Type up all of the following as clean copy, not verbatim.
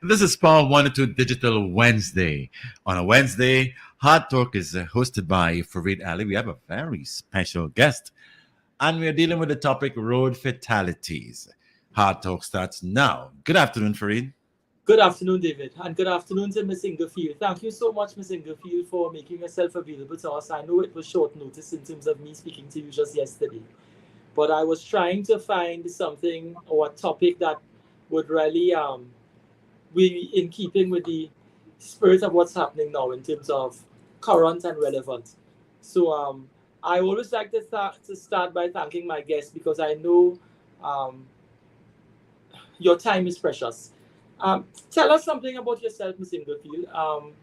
This is Paul 102 Digital Wednesday. On a Wednesday, Hard Talk is hosted by Farid Ali. We have a very special guest, and we are dealing with the topic road fatalities. Hard Talk starts now. Good afternoon, Farid. Good afternoon, David, and good afternoon to Miss Inglefield. Thank you so much, Miss Inglefield, for making yourself available to us. I know it was short notice in terms of me speaking to you just yesterday, but I was trying to find something or a topic that would really be in keeping with the spirit of what's happening now in terms of current and relevant. So I always like to start by thanking my guests because I know um, your time is precious. Tell us something about yourself, Ms. Inglefield.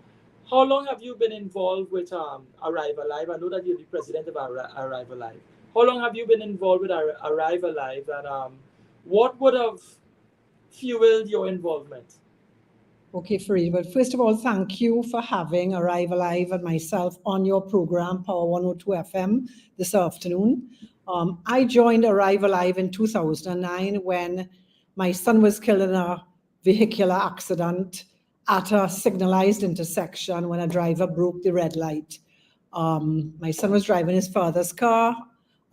How long have you been involved with Arrive Alive? I know that you're the president of Arrive Alive. How long have you been involved with Arrive Alive, and what would have fueled your involvement? Okay, Farid, but first of all, thank you for having Arrive Alive and myself on your program, Power 102 FM, this afternoon. I joined Arrive Alive in 2009 when my son was killed in a vehicular accident at a signalized intersection when a driver broke the red light. My son was driving his father's car,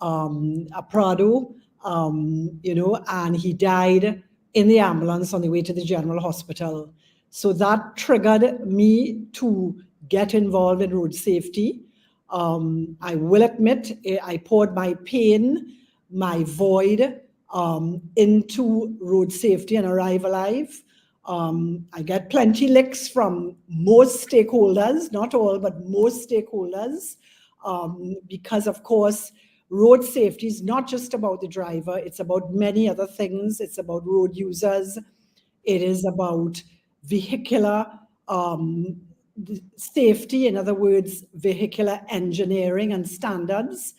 a Prado, and he died in the ambulance on the way to the general hospital. So that triggered me to get involved in road safety. I will admit, I poured my pain, my void into road safety and Arrive Alive. I get plenty licks from most stakeholders, not all, but most stakeholders, because of course, road safety is not just about the driver, it's about many other things. It's about road users. It is about vehicular safety, in other words, vehicular engineering and standards.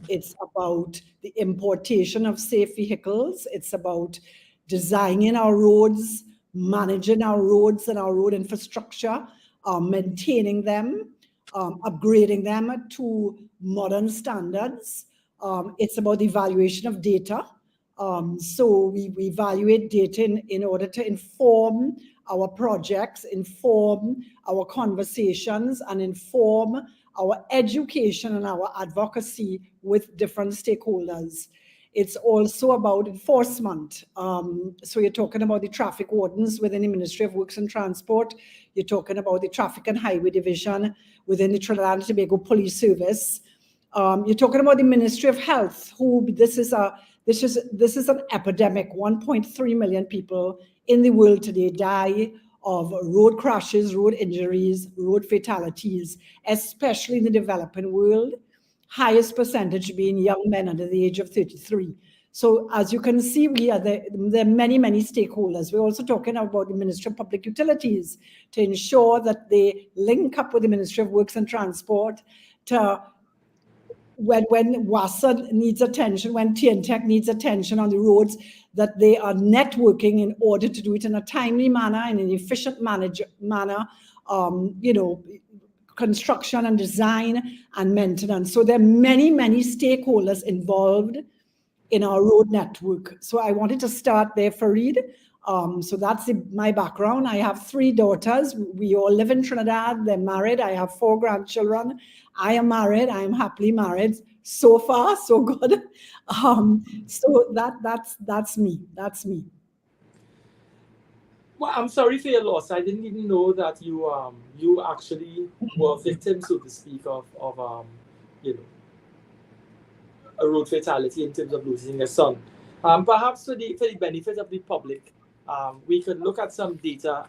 It's about the importation of safe vehicles. It's about designing our roads, managing our roads and our road infrastructure, maintaining them, upgrading them to modern standards. It's about the evaluation of data. So we evaluate data in order to inform our projects, inform our conversations, and inform our education and our advocacy with different stakeholders. It's also about enforcement. So you're talking about the traffic wardens within the Ministry of Works and Transport. You're talking about the Traffic and Highway Division within the Trinidad and Tobago Police Service. You're talking about the Ministry of Health, who this is an epidemic. 1.3 million people in the world today die of road crashes, road injuries, road fatalities, especially in the developing world. Highest percentage being young men under the age of 33. So as you can see, there are many, many stakeholders. We're also talking about the Ministry of Public Utilities to ensure that they link up with the Ministry of Works and Transport to when WASA needs attention, when TNTech needs attention on the roads, that they are networking in order to do it in a timely manner, in an efficient manner, construction and design and maintenance. So there are many, many stakeholders involved in our road network. So I wanted to start there, Farid. So that's my background. I have 3 daughters. We all live in Trinidad. They're married. I have 4 grandchildren. I am married. I am happily married. So far, so good. So that's me. That's me. Well, I'm sorry for your loss. I didn't even know that you actually were victim, so to speak, of a road fatality in terms of losing a son. Perhaps for the benefit of the public, we could look at some data.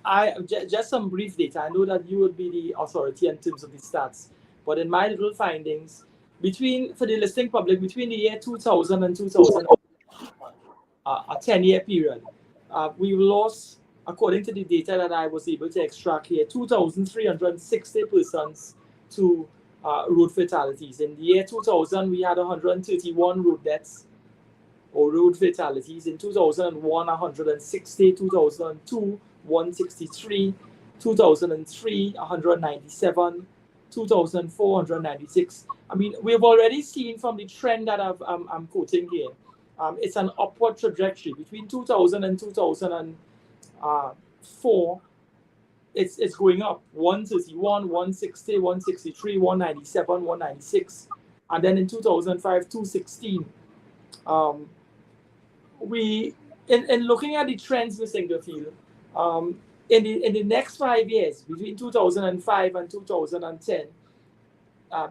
Just some brief data. I know that you would be the authority in terms of the stats, but in my little findings, for the listening public, between the year 2000 and 2000, a 10-year period, we lost, according to the data that I was able to extract here, 2,360 persons to road fatalities. In the year 2000, we had 131 road deaths or road fatalities. In 2001, 160, 2002, 163, 2003, 197, 2004, 196. I mean, we've already seen from the trend that I'm quoting here, it's an upward trajectory. Between 2000 and 2004, it's going up. 131, 160, 163, 197, 196, and then in 2005, 216. We in looking at the trends, Ms. Inglefield, in the next 5 years, between 2005 and 2010,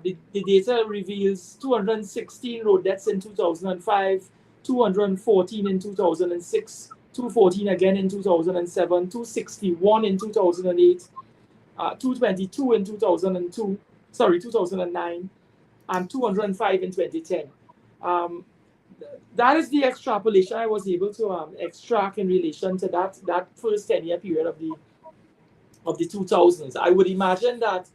the data reveals 216 road deaths in 2005, 214 in 2006, 214 again in 2007, 261 in 2008, 222 in 2009, and 205 in 2010. That is the extrapolation I was able to extract in relation to that first 10-year period of the 2000s. I would imagine that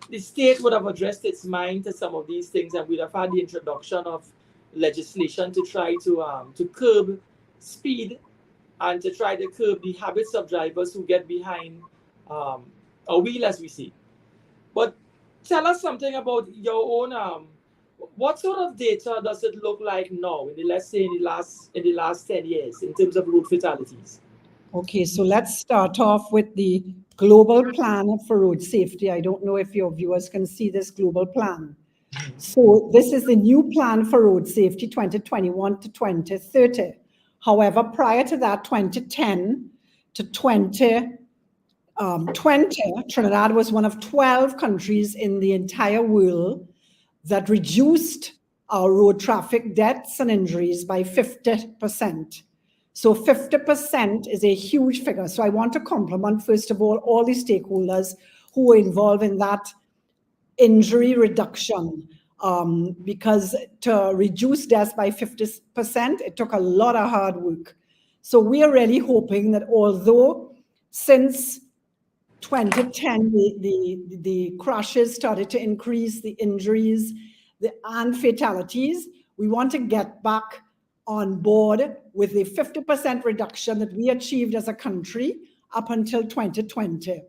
the state would have addressed its mind to some of these things, and we'd have had the introduction of legislation to try to curb speed and to try to curb the habits of drivers who get behind a wheel, as we see. But tell us something about your own. What sort of data does it look like now, let's say in the last 10 years, in terms of road fatalities? Okay, so let's start off with the global plan for road safety. I don't know if your viewers can see this global plan. So this is the new plan for road safety 2021 to 2030. However, prior to that, 2010 to 2020, Trinidad was one of 12 countries in the entire world that reduced our road traffic deaths and injuries by 50%. So 50% is a huge figure. So I want to compliment, first of all the stakeholders who were involved in that injury reduction, because to reduce deaths by 50%, it took a lot of hard work. So we are really hoping that although since 2010, the crashes started to increase, the injuries and fatalities, we want to get back on board with the 50% reduction that we achieved as a country up until 2020.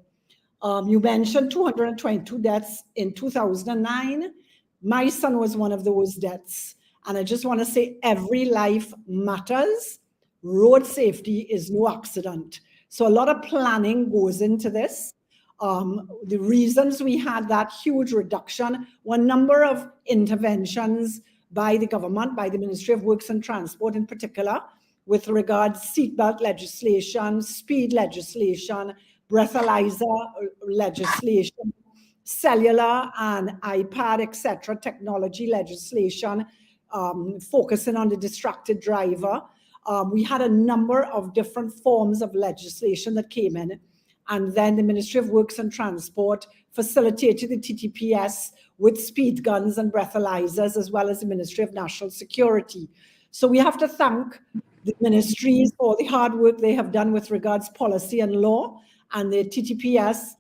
You mentioned 222 deaths in 2009. My son was one of those deaths. And I just want to say every life matters. Road safety is no accident. So a lot of planning goes into this. The reasons we had that huge reduction were a number of interventions by the government, by the Ministry of Works and Transport in particular, with regards seatbelt legislation, speed legislation, breathalyzer legislation, cellular and iPad, etc., technology legislation, focusing on the distracted driver. We had a number of different forms of legislation that came in. And then the Ministry of Works and Transport facilitated the TTPS with speed guns and breathalyzers, as well as the Ministry of National Security. So we have to thank the ministries for the hard work they have done with regards policy and law, and the TTPS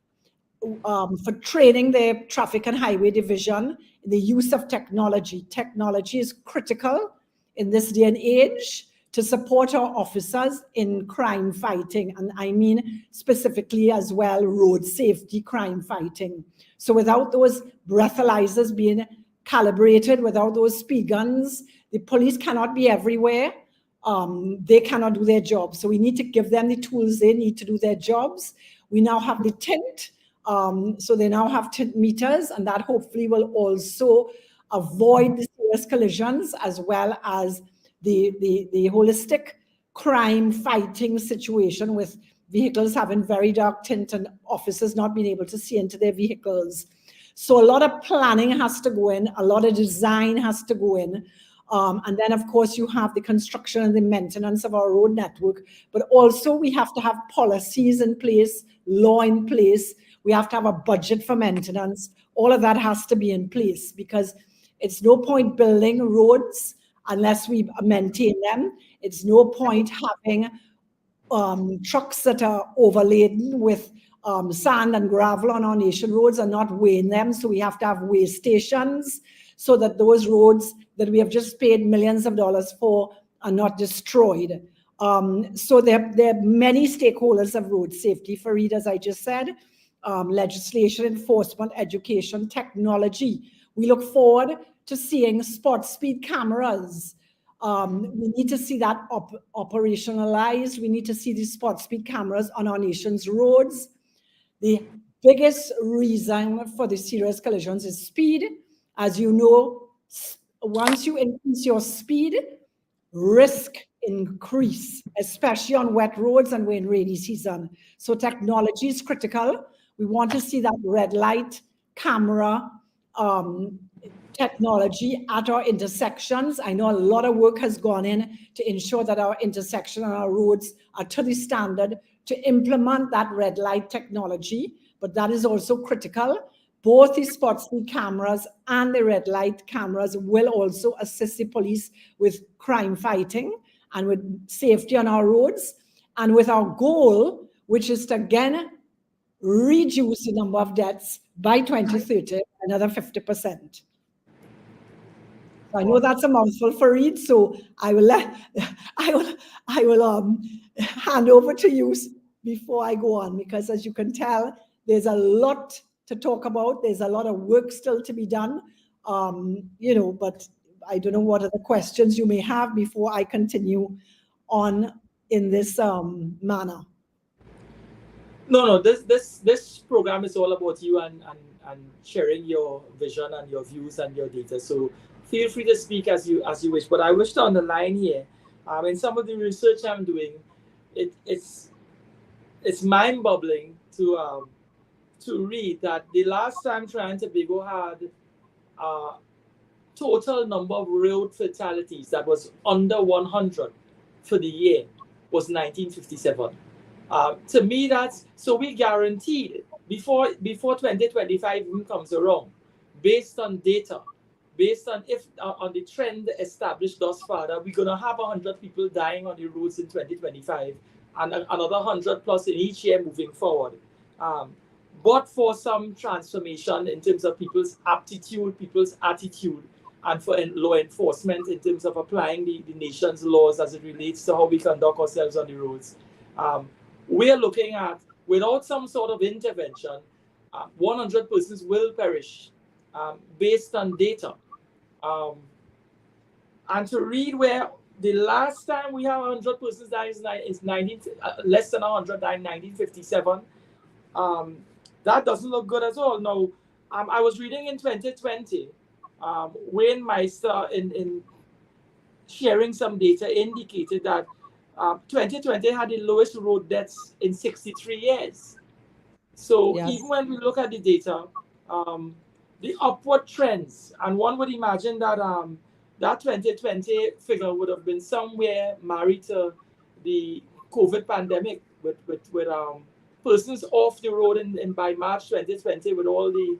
for training their traffic and highway division in the use of technology. Technology is critical in this day and age to support our officers in crime fighting, and I mean specifically as well road safety crime fighting. So without those breathalyzers being calibrated, without those speed guns, the police cannot be everywhere. They cannot do their job. So we need to give them the tools they need to do their jobs. We now have the tint, so they now have tint meters, and that hopefully will also avoid the serious collisions, as well as the holistic crime fighting situation with vehicles having very dark tint and officers not being able to see into their vehicles. So a lot of planning has to go in, a lot of design has to go in. And then, of course, you have the construction and the maintenance of our road network, but also we have to have policies in place, law in place. We have to have a budget for maintenance. All of that has to be in place, because it's no point building roads unless we maintain them. It's no point having trucks that are overladen with sand and gravel on our nation roads and not weighing them. So we have to have weigh stations so that those roads that we have just paid millions of dollars for are not destroyed. So there are many stakeholders of road safety, Fareed, as I just said, legislation, enforcement, education, technology. We look forward to seeing spot speed cameras We need to see that operationalized. We need to see these spot speed cameras on our nation's roads. The biggest reason for the serious collisions is speed. As you know, once you increase your speed, risk increase, especially on wet roads and when rainy season. So technology is critical. We want to see that red light camera technology at our intersections. I know a lot of work has gone in to ensure that our intersection and our roads are to the standard to implement that red light technology, but that is also critical. Both the spot speed cameras and the red light cameras will also assist the police with crime fighting and with safety on our roads, and with our goal, which is to again reduce the number of deaths by 2030 another 50%. I know that's a mouthful for Reed, so I will hand over to you before I go on, because as you can tell, there's a lot to talk about. There's a lot of work still to be done, but I don't know what other questions you may have before I continue on in this manner. No, this program is all about you and sharing your vision and your views and your data. So feel free to speak as you wish. But I wish to underline here, in some of the research I'm doing, it's mind-boggling to read that the last time Trinidad and Tobago had total number of road fatalities that was under 100 for the year was 1957. To me, that's so we guaranteed before 2025 even comes around, based on data, based on on the trend established thus far, that we're gonna have 100 people dying on the roads in 2025, and another 100 plus in each year moving forward. But for some transformation in terms of people's aptitude, people's attitude, and for law enforcement in terms of applying the nation's laws as it relates to how we conduct ourselves on the roads. We're looking at, without some sort of intervention, 100 persons will perish based on data. And to read where the last time we have 100 persons died is less than 100 died in 1957. That doesn't look good at all. Now, I was reading in 2020, Wayne Meister in sharing some data indicated that 2020 had the lowest road deaths in 63 years. So yes, even when we look at the data, the upward trends, and one would imagine that that 2020 figure would have been somewhere married to the COVID pandemic with persons off the road in by March 2020 with all the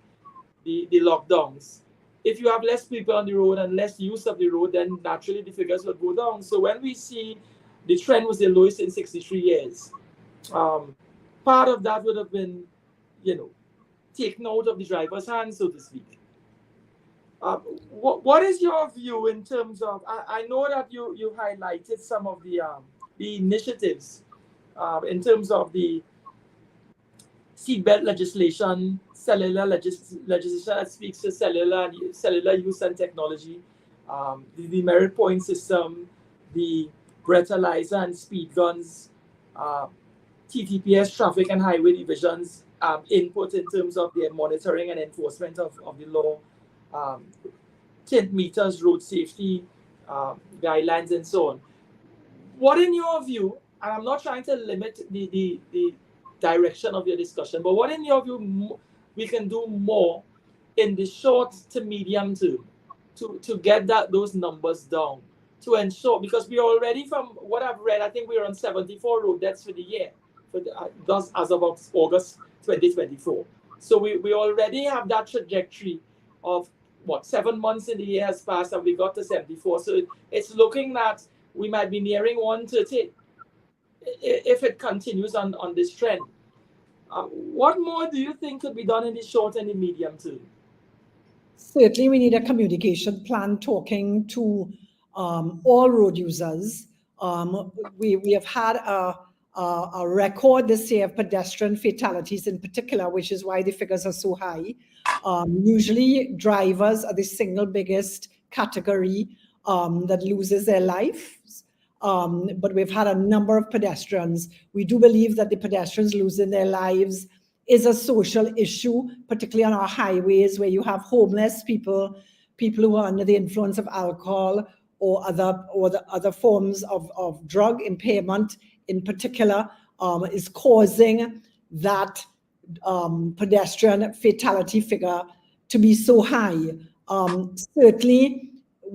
lockdowns. If you have less people on the road and less use of the road, then naturally the figures would go down. So when we see the trend was the lowest in 63 years, part of that would have been, taken out of the driver's hands, so to speak. What is your view in terms of, I know that you highlighted some of the initiatives in terms of the seatbelt legislation, cellular legislation that speaks to cellular use and technology, the demerit point system, the breathalyzer and speed guns, TTPS, traffic and highway divisions, input in terms of their monitoring and enforcement of the law, tint meters, road safety guidelines, and so on. What, in your view, and I'm not trying to limit the direction of your discussion, but what, in your view, we can do more in the short to medium term to get those numbers down, to ensure, because we already, from what I've read, I think we're on 74 road deaths for the year, as of August 2024. So we already have that trajectory of 7 months in the year has passed and we got to 74. So it's looking that we might be nearing 130 if it continues on this trend. What more do you think could be done in the short and the medium term? Certainly, we need a communication plan talking to all road users. We have had a record this year of pedestrian fatalities in particular, which is why the figures are so high. Usually, drivers are the single biggest category that loses their lives. But we've had a number of pedestrians. We do believe that the pedestrians losing their lives is a social issue, particularly on our highways where you have homeless people, people who are under the influence of alcohol or the other forms of drug impairment in particular, is causing that pedestrian fatality figure to be so high. Certainly,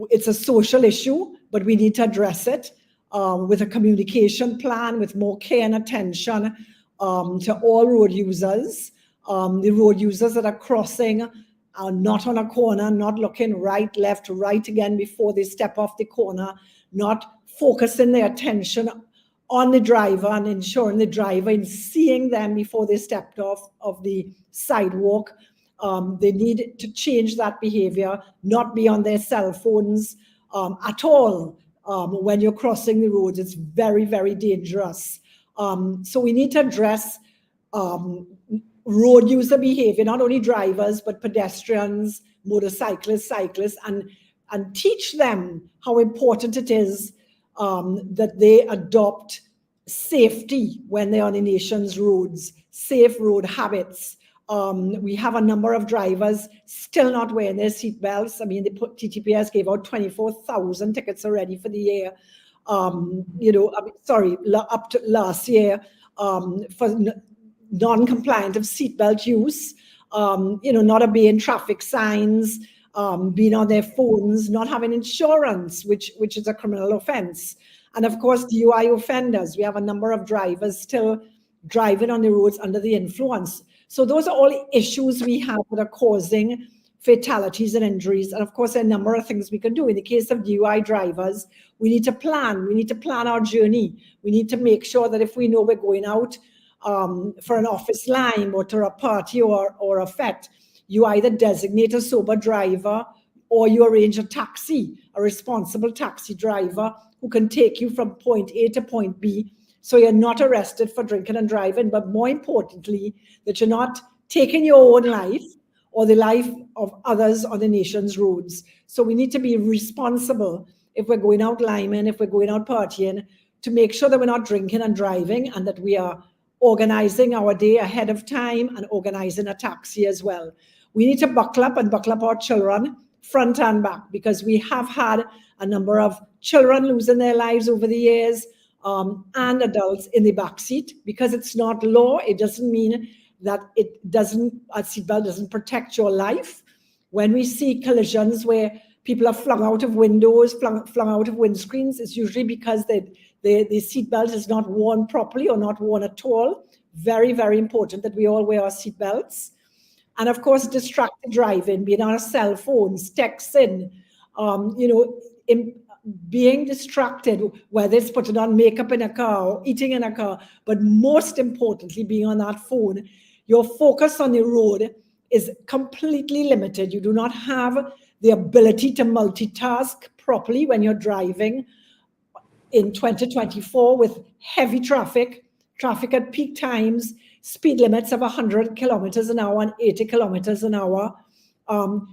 it's a social issue, but we need to address it with a communication plan, with more care and attention to all road users. The road users that are crossing are not on a corner, not looking right, left, right again before they step off the corner, not focusing their attention on the driver and ensuring the driver in seeing them before they stepped off of the sidewalk. They need to change that behavior, not be on their cell phones at all. When you're crossing the roads, it's very, very dangerous. So we need to address road user behavior, not only drivers, but pedestrians, motorcyclists, cyclists, and teach them how important it is that they adopt safety when they're on the nation's roads, safe road habits. We have a number of drivers still not wearing their seatbelts. I mean, TTPS gave out 24,000 tickets already for the year. Up to last year for non-compliant of seatbelt use. Not obeying traffic signs, being on their phones, not having insurance, which is a criminal offense. And of course, DUI offenders. We have a number of drivers still driving on the roads under the influence. So those are all issues we have that are causing fatalities and injuries. And of course, there are a number of things we can do. In the case of DUI drivers, we need to plan. We need to plan our journey. We need to make sure that if we know we're going out for an office lime or to a party or a fete, you either designate a sober driver or you arrange a taxi, a responsible taxi driver who can take you from point A to point B. So you're not arrested for drinking and driving, but more importantly, that you're not taking your own life or the life of others on the nation's roads. So we need to be responsible if we're going out liming, if we're going out partying, to make sure that we're not drinking and driving and that we are organizing our day ahead of time and organizing a taxi as well. We need to buckle up our children front and back, because we have had a number of children losing their lives over the years, and adults in the back seat. Because it's not law, it doesn't mean that a seatbelt doesn't protect your life. When we see collisions where people are flung out of windows, flung out of windscreens, it's usually because the seatbelt is not worn properly or not worn at all. Very, very important that we all wear our seatbelts. And of course, distracted driving, being on our cell phones, texting, being distracted, whether it's putting on makeup in a car or eating in a car, but most importantly, being on that phone, your focus on the road is completely limited. You do not have the ability to multitask properly when you're driving in 2024 with heavy traffic at peak times, speed limits of 100 kilometers an hour and 80 kilometers an hour.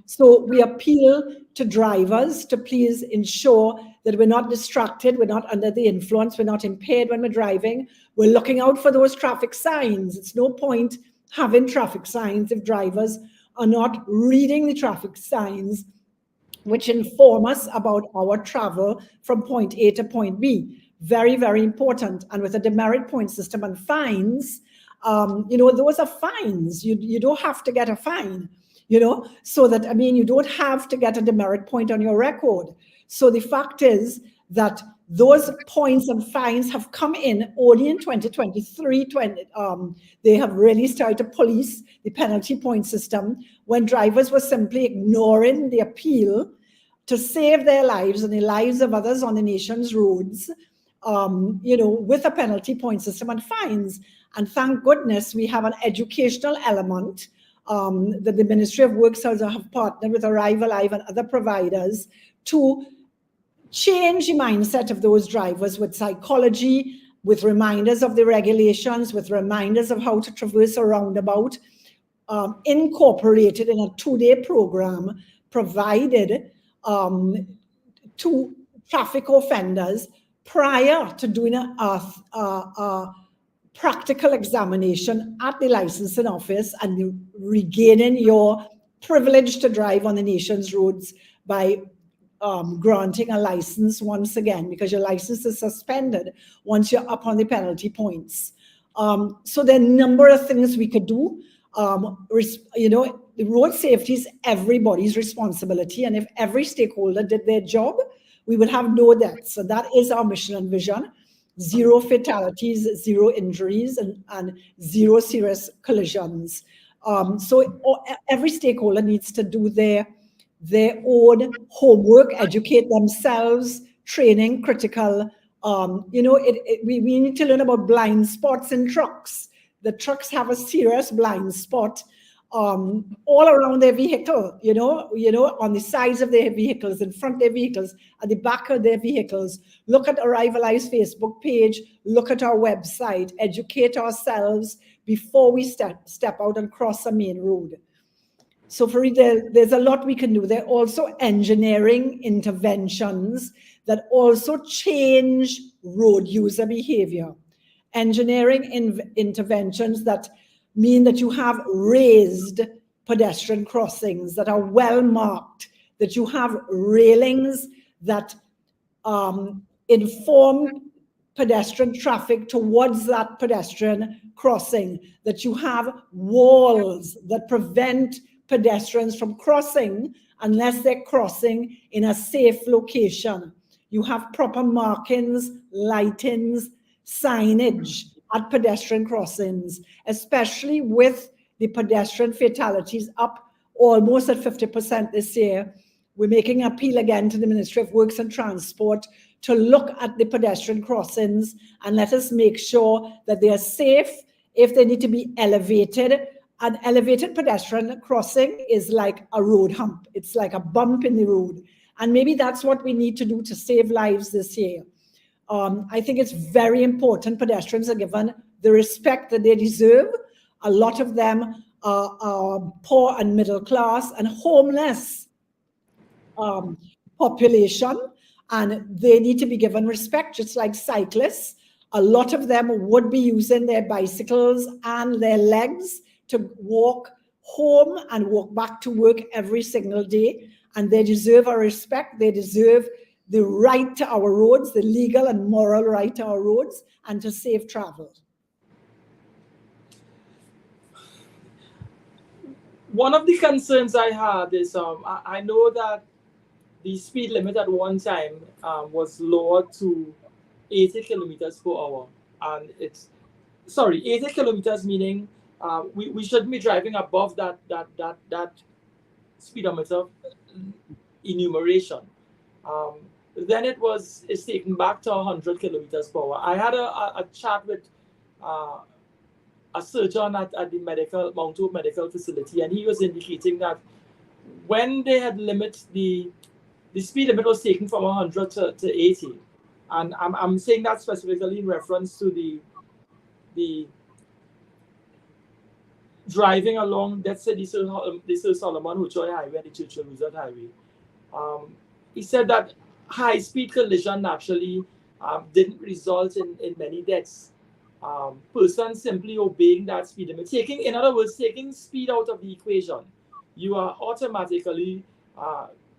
So we appeal to drivers to please ensure that we're not distracted, we're not under the influence, we're not impaired when we're driving. We're looking out for those traffic signs. It's no point having traffic signs if drivers are not reading the traffic signs, which inform us about our travel from point A to point B. Very, very important. And with a demerit point system and fines, those are fines. You don't have to get a fine. So that, you don't have to get a demerit point on your record. So the fact is that those points and fines have come in only in 2023. They have really started to police the penalty point system when drivers were simply ignoring the appeal to save their lives and the lives of others on the nation's roads, with a penalty point system and fines. And thank goodness we have an educational element that the Ministry of Works have partnered with Arrive Alive and other providers to change the mindset of those drivers with psychology, with reminders of the regulations, with reminders of how to traverse a roundabout, incorporated in a 2-day program provided to traffic offenders prior to doing a practical examination at the licensing office and regaining your privilege to drive on the nation's roads by granting a license once again, because your license is suspended once you're up on the penalty points. So there are a number of things we could do. The road safety is everybody's responsibility, and if every stakeholder did their job, we would have no deaths. So that is our mission and vision: 0 fatalities, 0 injuries, and 0 serious collisions. So every stakeholder needs to do their own homework, educate themselves, training critical. We need to learn about blind spots in trucks. The trucks have a serious blind spot all around their vehicle, on the sides of their vehicles, in front of their vehicles, at the back of their vehicles. Look at Arrivali's Facebook page, look at our website, educate ourselves before we step out and cross a main road. So there's a lot we can do. There are also engineering interventions that also change road user behavior. Engineering interventions that mean that you have raised pedestrian crossings that are well marked, that you have railings that inform pedestrian traffic towards that pedestrian crossing, that you have walls that prevent pedestrians from crossing unless they're crossing in a safe location. You have proper markings, lightings, signage at pedestrian crossings, especially with the pedestrian fatalities up almost at 50% this year. We're making an appeal again to the Ministry of Works and Transport to look at the pedestrian crossings and let us make sure that they are safe. If they need to be elevated, an elevated pedestrian crossing is like a road hump. It's like a bump in the road. And maybe that's what we need to do to save lives this year. I think it's very important pedestrians are given the respect that they deserve. A lot of them are poor and middle class and homeless population, and they need to be given respect, just like cyclists. A lot of them would be using their bicycles and their legs to walk home and walk back to work every single day, and they deserve our respect. They deserve the right to our roads, the legal and moral right to our roads, and to safe travel. One of the concerns I had is I know that the speed limit at one time was lowered to 80 kilometers per hour, and 80 kilometers meaning we shouldn't be driving above that speedometer enumeration. Then it's taken back to 100 kilometers per hour. I had a chat with a surgeon at the Mount Hope Medical Facility, and he was indicating that when they had the speed limit was taken from 100 to 80, and I'm saying that specifically in reference to the driving along, let's say the Sir Solomon Hochoy Highway and the Churchill Resort Highway. He said that high-speed collision naturally didn't result in many deaths. Persons simply obeying that speed limit. In other words, taking speed out of the equation, you are automatically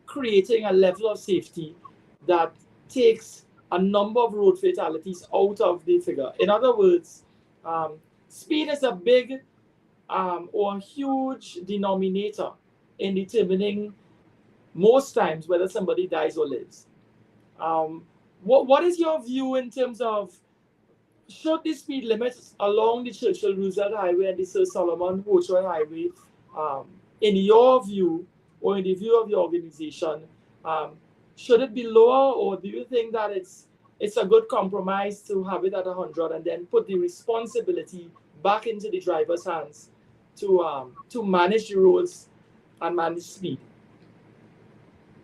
creating a level of safety that takes a number of road fatalities out of the figure. In other words, speed is a big or huge denominator in determining most times whether somebody dies or lives. What is your view in terms of should the speed limits along the Churchill Resort Highway and the Sir Solomon Hochoy Highway, in your view or in the view of your organization, should it be lower, or do you think that it's a good compromise to have it at 100 and then put the responsibility back into the driver's hands to manage the roads and manage speed?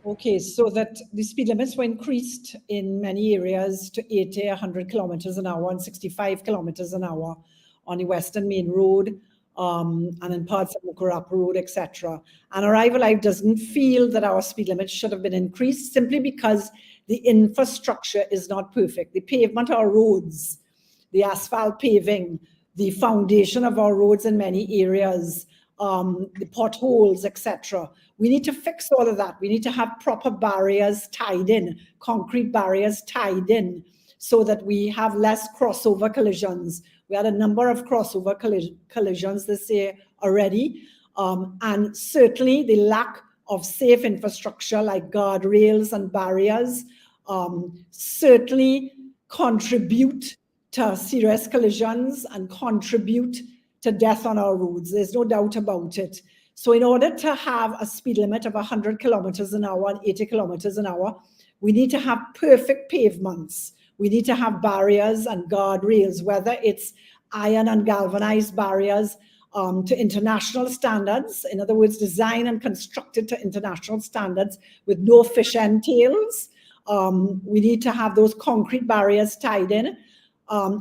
Okay, so that the speed limits were increased in many areas to 80, 100 kilometers an hour and 65 kilometers an hour on the Western Main Road. and in parts of Mukurapa Road, etc. And Arrival Life doesn't feel that our speed limit should have been increased simply because the infrastructure is not perfect. The pavement of our roads, the asphalt paving, the foundation of our roads in many areas, the potholes, etc. We need to fix all of that. We need to have proper barriers tied in, concrete barriers tied in, so that we have less crossover collisions. We had a number of crossover collisions this year already. And certainly the lack of safe infrastructure like guardrails and barriers certainly contribute to serious collisions and contribute to death on our roads. There's no doubt about it. So in order to have a speed limit of 100 kilometers an hour and 80 kilometers an hour, we need to have perfect pavements. We need to have barriers and guardrails, whether it's iron and galvanized barriers to international standards. In other words, designed and constructed to international standards with no fish end tails. We need to have those concrete barriers tied in,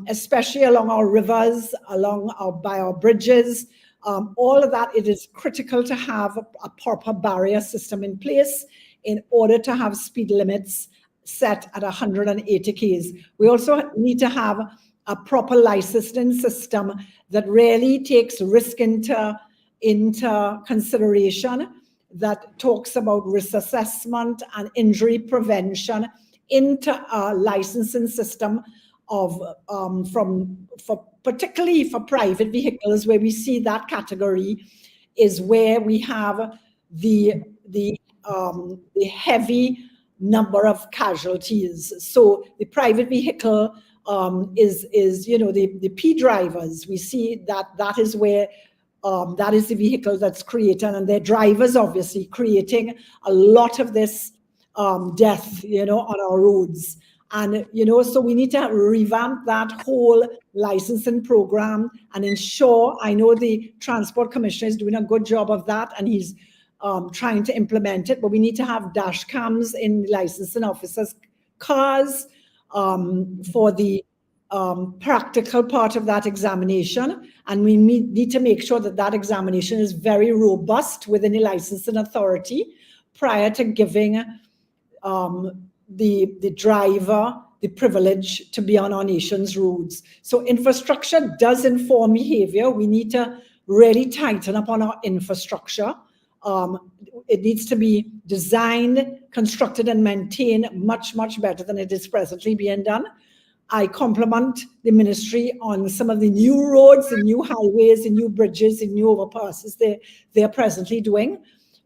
especially along our rivers, by our bridges. All of that, it is critical to have a proper barrier system in place in order to have speed limits set at 180 k's. We also need to have a proper licensing system that really takes risk into consideration, that talks about risk assessment and injury prevention into a licensing system particularly for private vehicles, where we see that category is where we have the heavy number of casualties. So the private vehicle is the P drivers. We see that is where that is the vehicle that's created, and their drivers obviously creating a lot of this death, on our roads. And, so we need to revamp that whole licensing program and ensure, I know the Transport Commissioner is doing a good job of that, and he's trying to implement it, but we need to have dash cams in licensing officers' cars for the practical part of that examination. And we need to make sure that that examination is very robust within the licensing authority prior to giving the driver the privilege to be on our nation's roads. So infrastructure does inform behavior. We need to really tighten up on our infrastructure. It needs to be designed, constructed, and maintained much, much better than it is presently being done. I compliment the ministry on some of the new roads, the new highways, the new bridges, the new overpasses they're presently doing.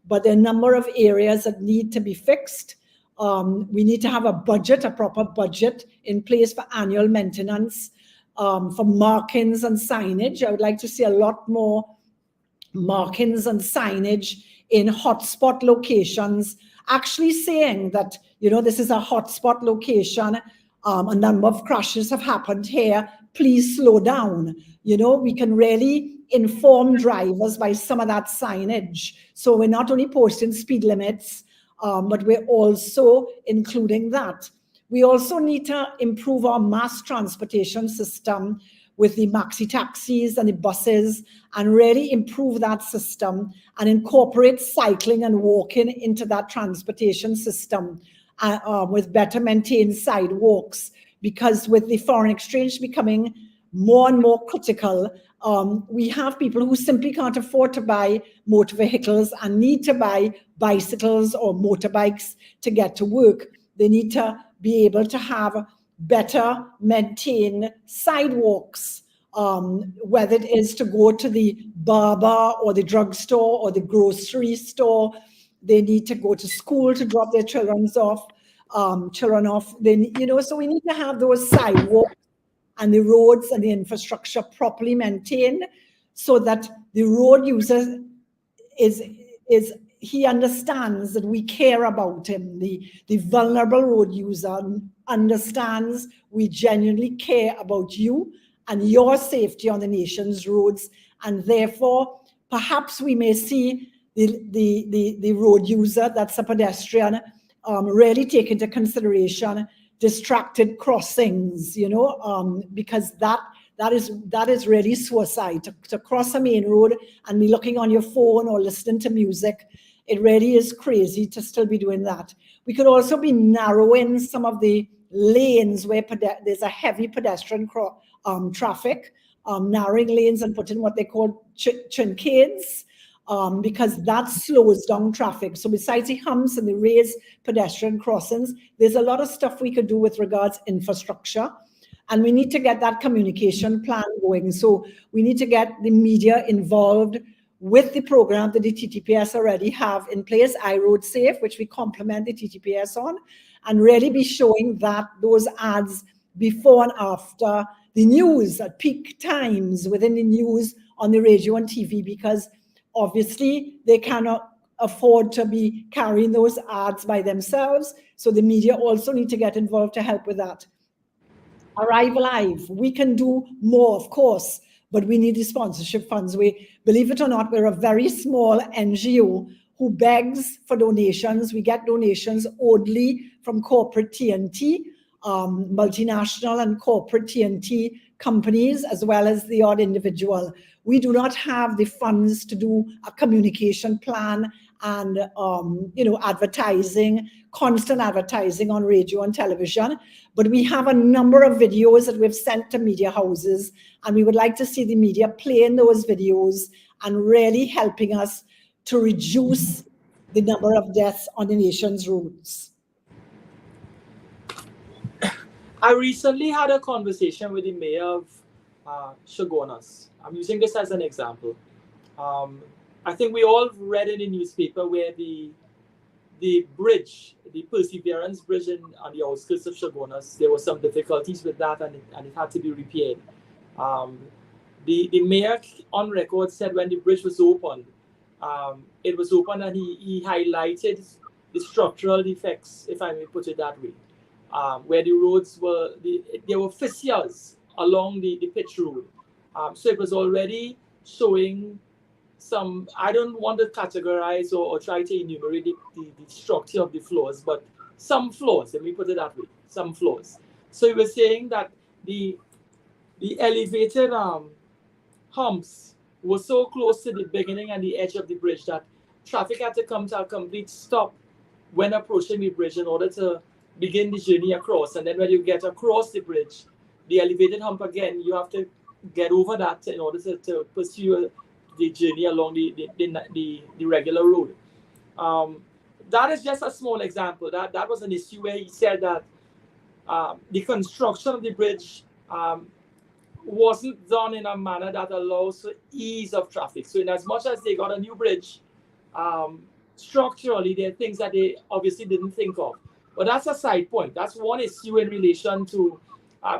But there are a number of areas that need to be fixed. We need to have a proper budget in place for annual maintenance, for markings and signage. I would like to see a lot more markings and signage in hotspot locations, actually saying that, this is a hotspot location. A number of crashes have happened here. Please slow down. We can really inform drivers by some of that signage. So we're not only posting speed limits, but we're also including that. We also need to improve our mass transportation system with the maxi taxis and the buses, and really improve that system and incorporate cycling and walking into that transportation system with better maintained sidewalks. Because with the foreign exchange becoming more and more critical, we have people who simply can't afford to buy motor vehicles and need to buy bicycles or motorbikes to get to work. They need to be able to have better maintained sidewalks, whether it is to go to the barber or the drugstore or the grocery store. They need to go to school to drop their children off. Then, so we need to have those sidewalks and the roads and the infrastructure properly maintained, so that the road user he understands that we care about him. The vulnerable road user understands we genuinely care about you and your safety on the nation's roads, and therefore perhaps we may see the road user, that's a pedestrian, really take into consideration distracted crossings, because that is really suicide. To cross a main road and be looking on your phone or listening to music, it really is crazy to still be doing that. We could also be narrowing some of the lanes where there's a heavy pedestrian traffic, narrowing lanes and putting what they call trinkets, because that slows down traffic. So besides the humps and the raised pedestrian crossings, there's a lot of stuff we could do with regards infrastructure. And we need to get that communication plan going. So we need to get the media involved with the program that the TTPS already have in place, iRoad Safe, which we complement the TTPS on, and really be showing that those ads before and after the news at peak times within the news on the radio and TV, because obviously they cannot afford to be carrying those ads by themselves. So the media also need to get involved to help with that. Arrive Alive, we can do more, of course, but we need the sponsorship funds. We, believe it or not, we're a very small NGO who begs for donations. We get donations only from corporate TNT, multinational and corporate TNT companies, as well as the odd individual. We do not have the funds to do a communication plan and advertising, constant advertising on radio and television. But we have a number of videos that we've sent to media houses, and we would like to see the media playing those videos and really helping us to reduce the number of deaths on the nation's roads. I recently had a conversation with the mayor of Chaguanas. I'm using this as an example. I think we all read in the newspaper where the bridge, the Perseverance Bridge on the outskirts of Chaguanas, there were some difficulties with that, and it had to be repaired. The mayor on record said when the bridge was opened, it was open, and he highlighted the structural defects, if I may put it that way, where the roads there were fissures along the pitch road. So it was already showing some, I don't want to categorize or try to enumerate the structure of the flaws, but some flaws, let me put it that way, some flaws. So he was saying that the elevated humps were so close to the beginning and the edge of the bridge that traffic had to come to a complete stop when approaching the bridge in order to begin the journey across. And then when you get across the bridge, the elevated hump again, you have to get over that in order to pursue the journey along the regular road. That is just a small example. That was an issue where he said that the construction of the bridge wasn't done in a manner that allows for ease of traffic. So in as much as they got a new bridge, structurally there are things that they obviously didn't think of. But that's a side point. That's one issue in relation to,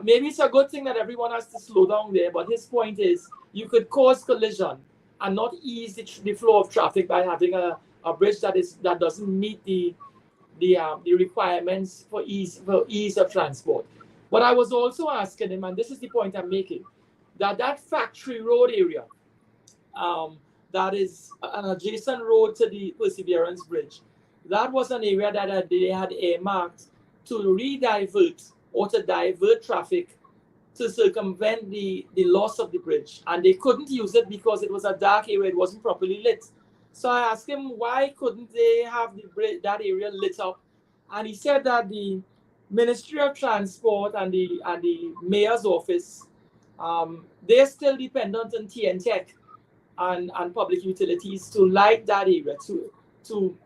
maybe it's a good thing that everyone has to slow down there, but his point is you could cause collision and not ease the flow of traffic by having a bridge that doesn't meet the requirements for ease of transport. But I was also asking him, and this is the point I'm making, that factory road area, that is an adjacent road to the Perseverance Bridge, that was an area that they had earmarked to re-divert or to divert traffic to circumvent the loss of the bridge. And they couldn't use it because it was a dark area, it wasn't properly lit. So I asked him, why couldn't they have that area lit up? And he said that the Ministry of Transport and the mayor's office, they're still dependent on TNTech and public utilities to light that area, to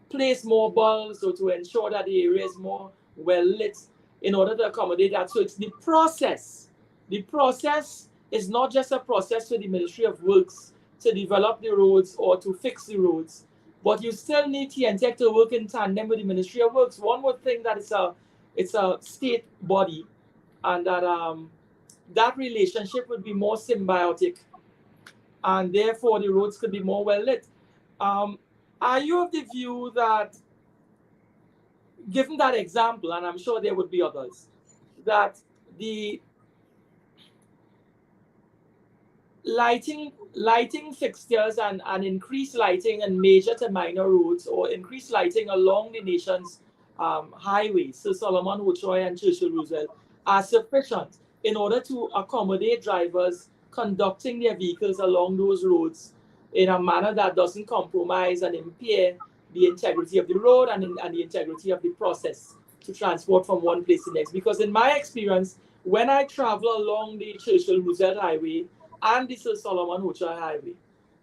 place more bulbs or to ensure that the area is more well lit in order to accommodate that. So it's the process. The process is not just a process for the Ministry of Works to develop the roads or to fix the roads, but you still need TNTech to work in tandem with the Ministry of Works. One would think that it's a state body, and that relationship would be more symbiotic, and therefore the roads could be more well lit. Are you of the view that, given that example, and I'm sure there would be others, that the lighting fixtures and increased lighting on major to minor roads, or increased lighting along the nation's highways, so Solomon, Hochoy, and Churchill Roosevelt, are sufficient in order to accommodate drivers conducting their vehicles along those roads in a manner that doesn't compromise and impair the integrity of the road and the integrity of the process to transport from one place to the next. Because in my experience, when I travel along the Churchill Roosevelt Highway and the Sir Solomon Hochar Highway,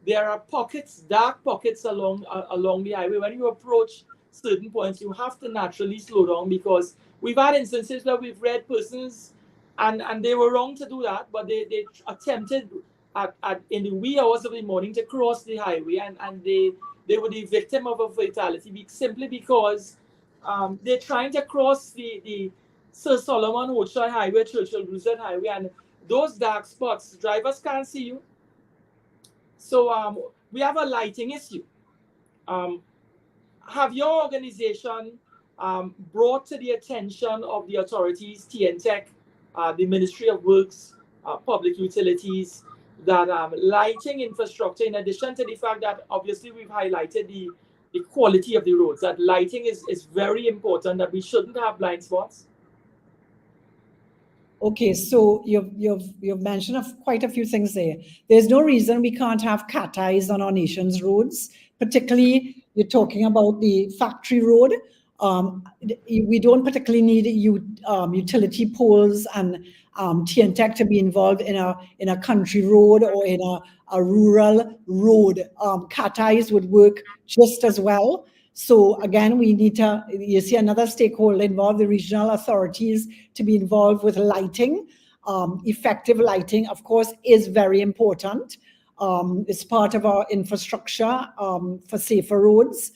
there are pockets, dark pockets along the highway. When you approach certain points, you have to naturally slow down, because we've had instances where we've read persons and they were wrong to do that, but they attempted in the wee hours of the morning to cross the highway, and they were the victim of a fatality simply because they're trying to cross the Sir Solomon Hochar Highway, Churchill Roosevelt Highway, and those dark spots, drivers can't see you. So we have a lighting issue. Have your organization brought to the attention of the authorities, TNTech, the Ministry of Works, Public Utilities, that lighting infrastructure, in addition to the fact that obviously we've highlighted the quality of the roads, that lighting is very important, that we shouldn't have blind spots? Okay, so you've mentioned quite a few things there. There's no reason we can't have cat eyes on our nation's roads. Particularly, you're talking about the factory road. We don't particularly need utility poles and TNTech to be involved in a country road or in a rural road. Cat eyes would work just as well. So again, we need to, you see, another stakeholder involved, the regional authorities, to be involved with lighting. Effective lighting, of course, is very important. It's part of our infrastructure for safer roads.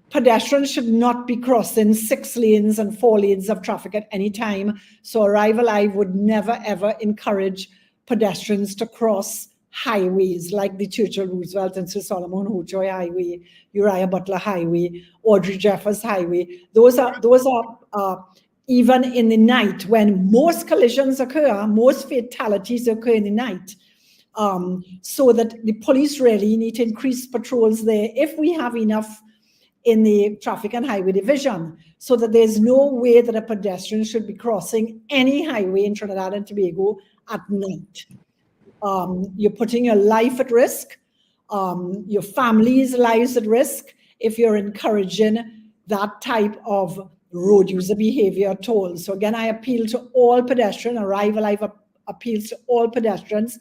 Pedestrians should not be crossing 6 lanes and 4 lanes of traffic at any time. So Arrive Alive would never, ever encourage pedestrians to cross highways like the Churchill Roosevelt and Sir Solomon Hochar Highway, Uriah Butler Highway, Audrey Jeffers Highway. Those are even in the night when most collisions occur, most fatalities occur in the night. So that the police really need to increase patrols there if we have enough in the Traffic and Highway Division, so that there's no way that a pedestrian should be crossing any highway in Trinidad and Tobago at night. You're putting your life at risk, your family's lives at risk, if you're encouraging that type of road user behavior at all. So again, I appeal to all pedestrians, Arrive Alive appeals to all pedestrians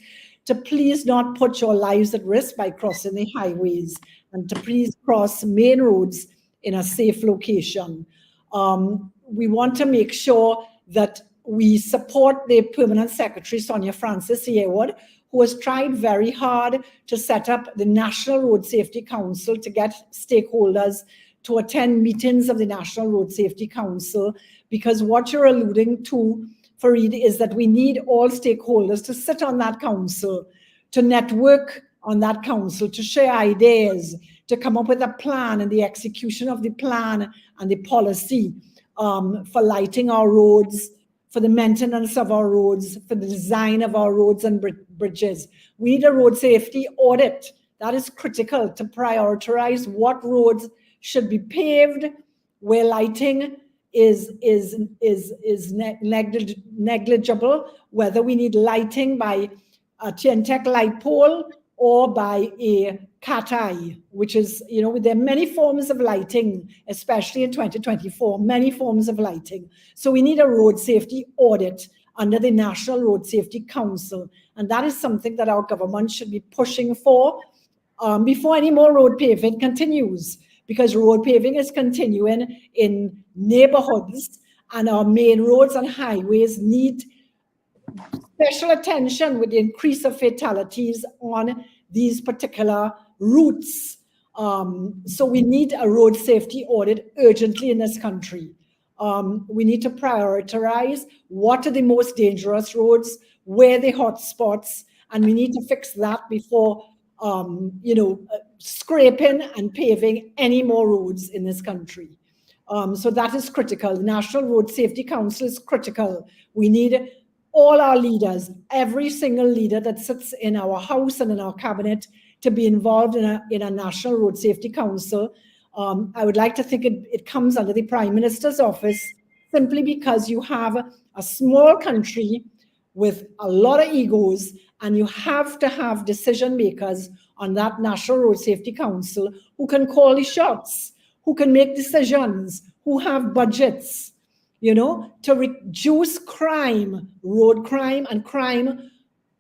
to please not put your lives at risk by crossing the highways, and to please cross main roads in a safe location. We want to make sure that we support the Permanent Secretary, Sonia Francis Yearwood, who has tried very hard to set up the National Road Safety Council to get stakeholders to attend meetings of the National Road Safety Council, because what you're alluding to, Fareed, is that we need all stakeholders to sit on that council, to network on that council, to share ideas, to come up with a plan and the execution of the plan and the policy for lighting our roads, for the maintenance of our roads, for the design of our roads and bridges. We need a road safety audit. That is critical to prioritize what roads should be paved, where lighting is negligible, whether we need lighting by a TNTech light pole or by a cat eye, which is, there are many forms of lighting, especially in 2024, many forms of lighting. So we need a road safety audit under the National Road Safety Council. And that is something that our government should be pushing for before any more road paving continues, because road paving is continuing in neighborhoods, and our main roads and highways need special attention with the increase of fatalities on these particular routes. So we need a road safety audit urgently in this country. We need to prioritize what are the most dangerous roads, where are the hot spots, and we need to fix that before scraping and paving any more roads in this country. So that is critical. The National Road Safety Council is critical. We need all our leaders, every single leader that sits in our House and in our cabinet, to be involved in a National Road Safety Council. I would like to think it comes under the Prime Minister's office, simply because you have a small country with a lot of egos, and you have to have decision makers on that National Road Safety Council who can call the shots, who can make decisions, who have budgets, to reduce crime, road crime and crime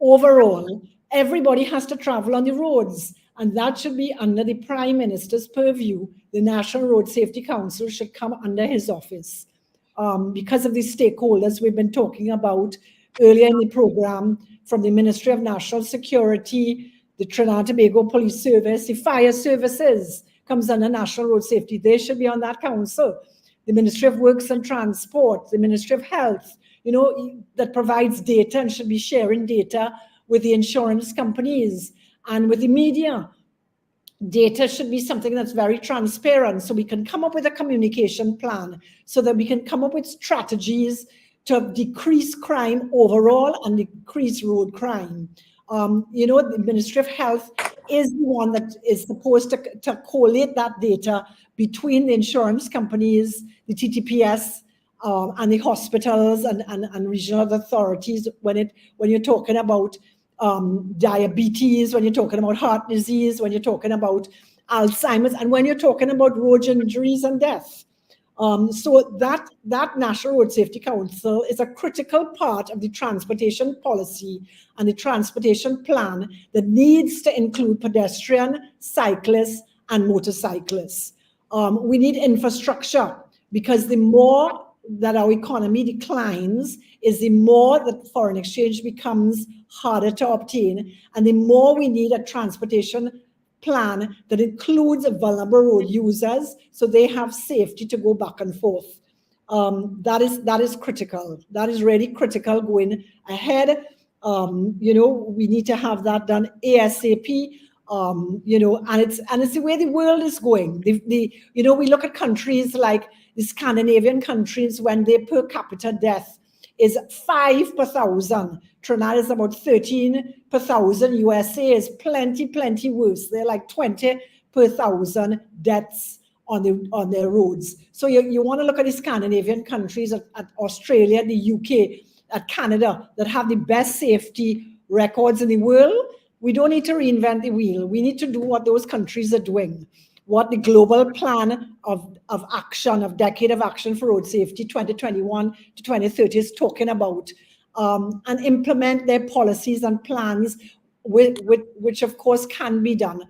overall. Everybody has to travel on the roads, and that should be under the Prime Minister's purview. The National Road Safety Council should come under his office. Because of the stakeholders we've been talking about earlier in the program, from the Ministry of National Security, the Trinidad and Tobago Police Service, the fire services comes under National Road Safety. They should be on that council. The Ministry of Works and Transport, the Ministry of Health, that provides data and should be sharing data with the insurance companies and with the media. Data should be something that's very transparent, so we can come up with a communication plan, so that we can come up with strategies to decrease crime overall and decrease road crime. The Ministry of Health is the one that is supposed to collate that data between the insurance companies, the TTPS, and the hospitals and regional authorities when you're talking about diabetes, when you're talking about heart disease, when you're talking about Alzheimer's, and when you're talking about road injuries and death. So that National Road Safety Council is a critical part of the transportation policy and the transportation plan that needs to include pedestrian, cyclists, and motorcyclists. We need infrastructure, because the more that our economy declines is the more that foreign exchange becomes harder to obtain, and the more we need a transportation plan that includes vulnerable road users so they have safety to go back and forth. That is critical. That is really critical going ahead. We need to have that done ASAP. And it's the way the world is going. We look at countries like the Scandinavian countries, when their per capita death is 5 per thousand. Trinidad is about 13 per thousand. USA is plenty worse. They're like 20 per thousand deaths on their roads. So you want to look at the Scandinavian countries, at Australia, the UK, at Canada, that have the best safety records in the world. We don't need to reinvent the wheel. We need to do what those countries are doing, what the global plan of action, of decade of action for road safety, 2021 to 2030 is talking about, and implement their policies and plans, which of course can be done.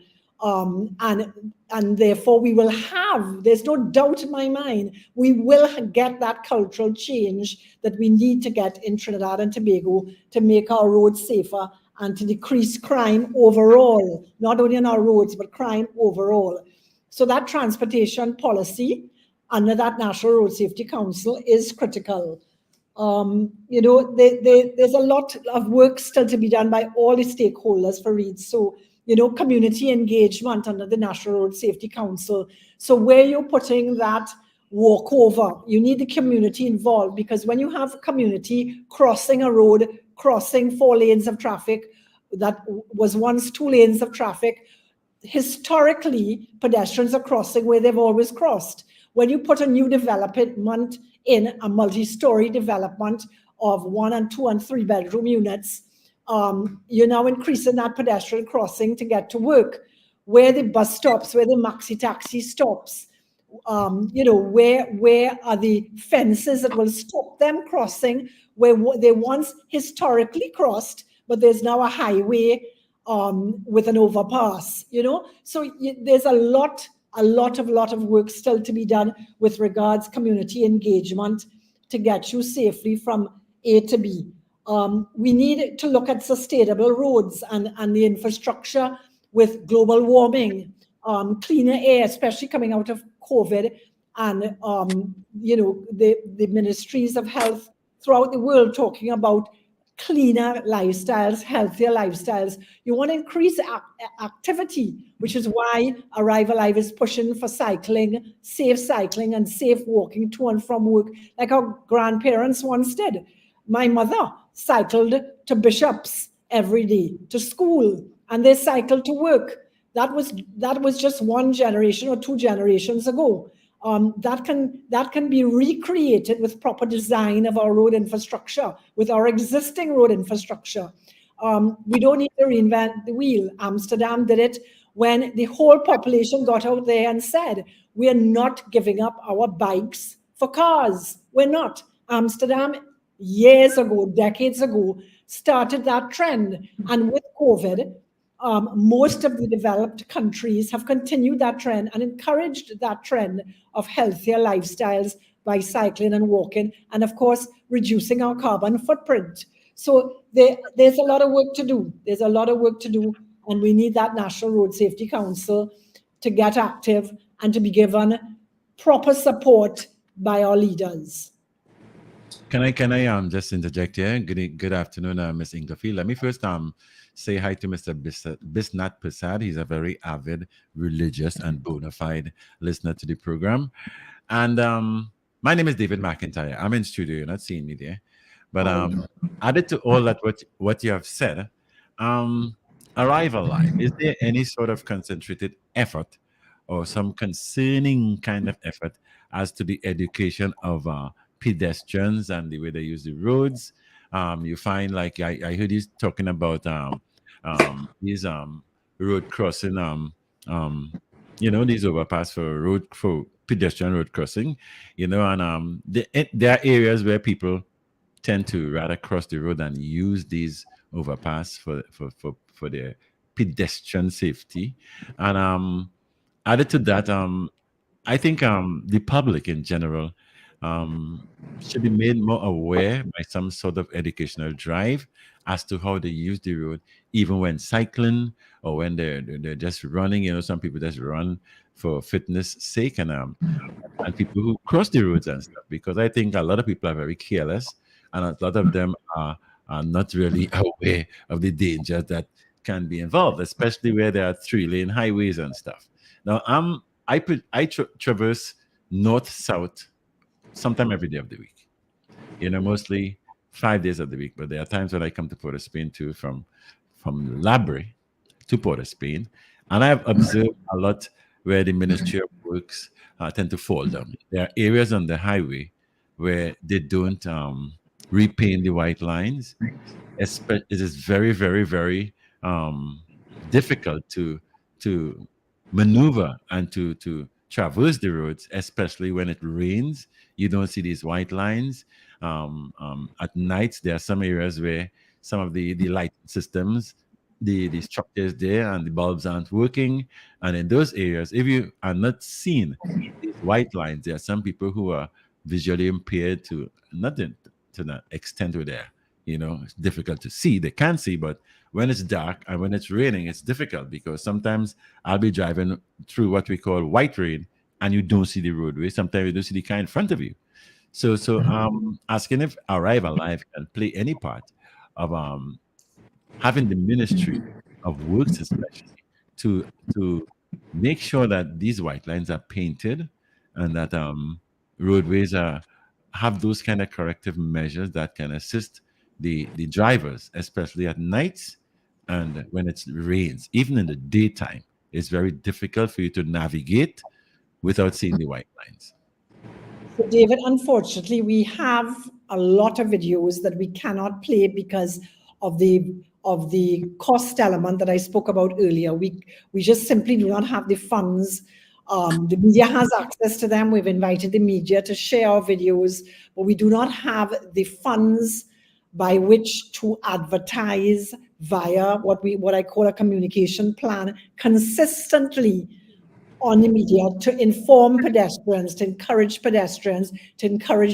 And therefore we will have, there's no doubt in my mind, we will get that cultural change that we need to get in Trinidad and Tobago to make our roads safer and to decrease crime overall, not only on our roads, but crime overall. So that transportation policy under that National Road Safety Council is critical. There's a lot of work still to be done by all the stakeholders for READ. So, community engagement under the National Road Safety Council. So where you're putting that walkover, you need the community involved, because when you have community crossing a road, crossing 4 lanes of traffic that was once 2 lanes of traffic, historically, pedestrians are crossing where they've always crossed. When you put a new development in, a multi-story development of 1 and 2 and 3 bedroom units, you're now increasing that pedestrian crossing to get to work, where the bus stops, where the maxi taxi stops, where are the fences that will stop them crossing, where they once historically crossed, but there's now a highway with an overpass, So there's a lot of work still to be done with regards community engagement to get you safely from A to B. We need to look at sustainable roads and the infrastructure with global warming, cleaner air, especially coming out of COVID, and the ministries of health throughout the world talking about cleaner lifestyles, healthier lifestyles. You want to increase activity, which is why Arrive Alive is pushing for cycling, and safe walking to and from work, like our grandparents once did. My mother cycled to Bishops every day, to school, and they cycled to work. That was just 1 generation or 2 generations ago. that can be recreated with proper design of our road infrastructure, with our existing road infrastructure. We don't need to reinvent the wheel. Amsterdam did it when the whole population got out there and said, we are not giving up our bikes for cars. We're not. Amsterdam, years ago, decades ago, started that trend. And with COVID, most of the developed countries have continued that trend and encouraged that trend of healthier lifestyles by cycling and walking, and of course, reducing our carbon footprint. So there's a lot of work to do. There's a lot of work to do, and we need that National Road Safety Council to get active and to be given proper support by our leaders. Can I just interject here? Good afternoon, Miss Inglefield. Let me first say hi to Mr. Bisnath Prasad. He's a very avid, religious, and bona fide listener to the program. And my name is David McIntyre. I'm in studio. You're not seeing me there. But added to all that, what you have said, Arrive Alive, is there any sort of concentrated effort or some concerning kind of effort as to the education of pedestrians and the way they use the roads? You find, like, I heard you talking about these road crossing, these overpass for pedestrian road crossing, and there are areas where people tend to rather cross the road and use these overpass for their pedestrian safety. And added to that, I think the public in general should be made more aware by some sort of educational drive as to how they use the road, even when cycling or when they're just running. Some people just run for fitness sake, and people who cross the roads and stuff. Because I think a lot of people are very careless, and a lot of them are not really aware of the dangers that can be involved, especially where there are 3-lane highways and stuff. Now, I traverse north-south sometime every day of the week. Mostly 5 days of the week. But there are times when I come to Port of Spain too, from Labre to Port of Spain, and I've observed a lot where the Ministry of Works tend to fall down. There are areas on the highway where they don't repaint the white lines. It is very, very, very difficult to maneuver and to traverse the roads, especially when it rains. You don't see these white lines. At night, there are some areas where some of the light systems, the structures there and the bulbs aren't working. And in those areas, if you are not seeing these white lines, there are some people who are visually impaired to that extent where they're, it's difficult to see. They can see, but when it's dark and when it's raining, it's difficult, because sometimes I'll be driving through what we call white rain and you don't see the roadway. Sometimes you don't see the car in front of you. So asking if Arrive Alive can play any part of having the Ministry of Works, especially, to make sure that these white lines are painted and that roadways have those kind of corrective measures that can assist the drivers, especially at nights and when it rains. Even in the daytime, it's very difficult for you to navigate without seeing the white lines. So, David, unfortunately, we have a lot of videos that we cannot play because of the cost element that I spoke about earlier. We just simply do not have the funds. The media has access to them. We've invited the media to share our videos, but we do not have the funds by which to advertise via what I call a communication plan consistently on the media, to inform pedestrians, to encourage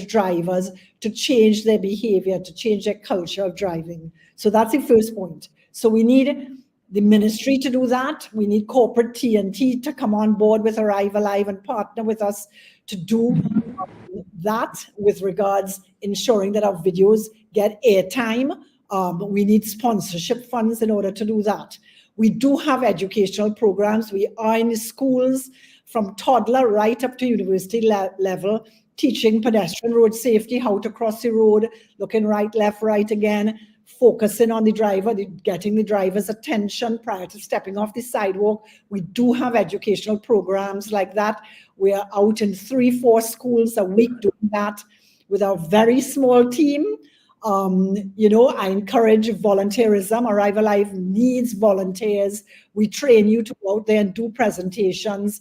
drivers to change their behavior, to change their culture of driving. So that's the first point. So we need the ministry to do that. We need corporate TNT to come on board with Arrive Alive and partner with us to do that with regards ensuring that our videos get airtime. We need sponsorship funds in order to do that. We do have educational programs. We are in the schools from toddler right up to university level, teaching pedestrian road safety, how to cross the road, looking right, left, right again, focusing on the driver, getting the driver's attention prior to stepping off the sidewalk. We do have educational programs like that. We are out in 3-4 schools a week doing that with our very small team. I encourage volunteerism. Arrive Alive needs volunteers. We train you to go out there and do presentations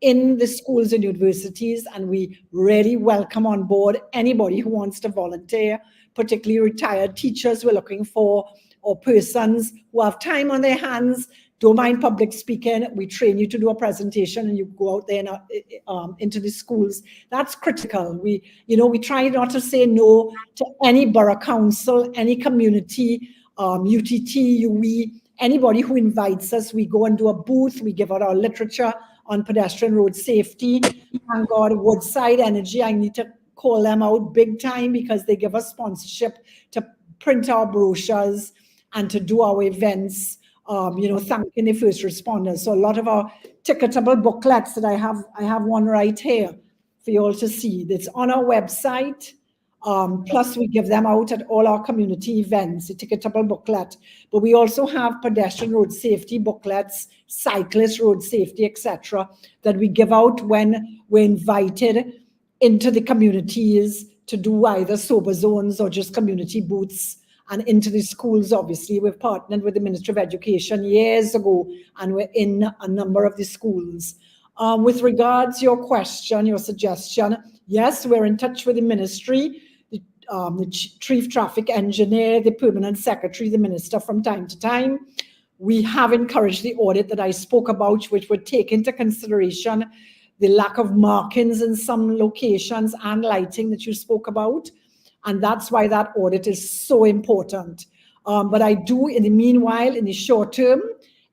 in the schools and universities, and we really welcome on board anybody who wants to volunteer, particularly retired teachers we're looking for, or persons who have time on their hands, don't mind public speaking. We train you to do a presentation and you go out there and, into the schools. That's critical. We try not to say no to any borough council, any community, UTT, UE, anybody who invites us. We go and do a booth. We give out our literature on pedestrian road safety. Thank God, Woodside Energy, I need to call them out big time because they give us sponsorship to print our brochures and to do our events, thanking the first responders. So a lot of our ticketable booklets that I have one right here for you all to see. It's on our website. Plus, we give them out at all our community events, a ticketable booklet. But we also have pedestrian road safety booklets, cyclist road safety, etc., that we give out when we're invited into the communities to do either sober zones or just community booths, and into the schools. Obviously, we've partnered with the Ministry of Education years ago, and we're in a number of the schools. With regards to your question, your suggestion, yes, we're in touch with the ministry, the chief traffic engineer, the permanent secretary, the minister from time to time. We have encouraged the audit that I spoke about, which would take into consideration the lack of markings in some locations and lighting that you spoke about. And that's why that audit is so important. But I do, in the meanwhile, in the short term,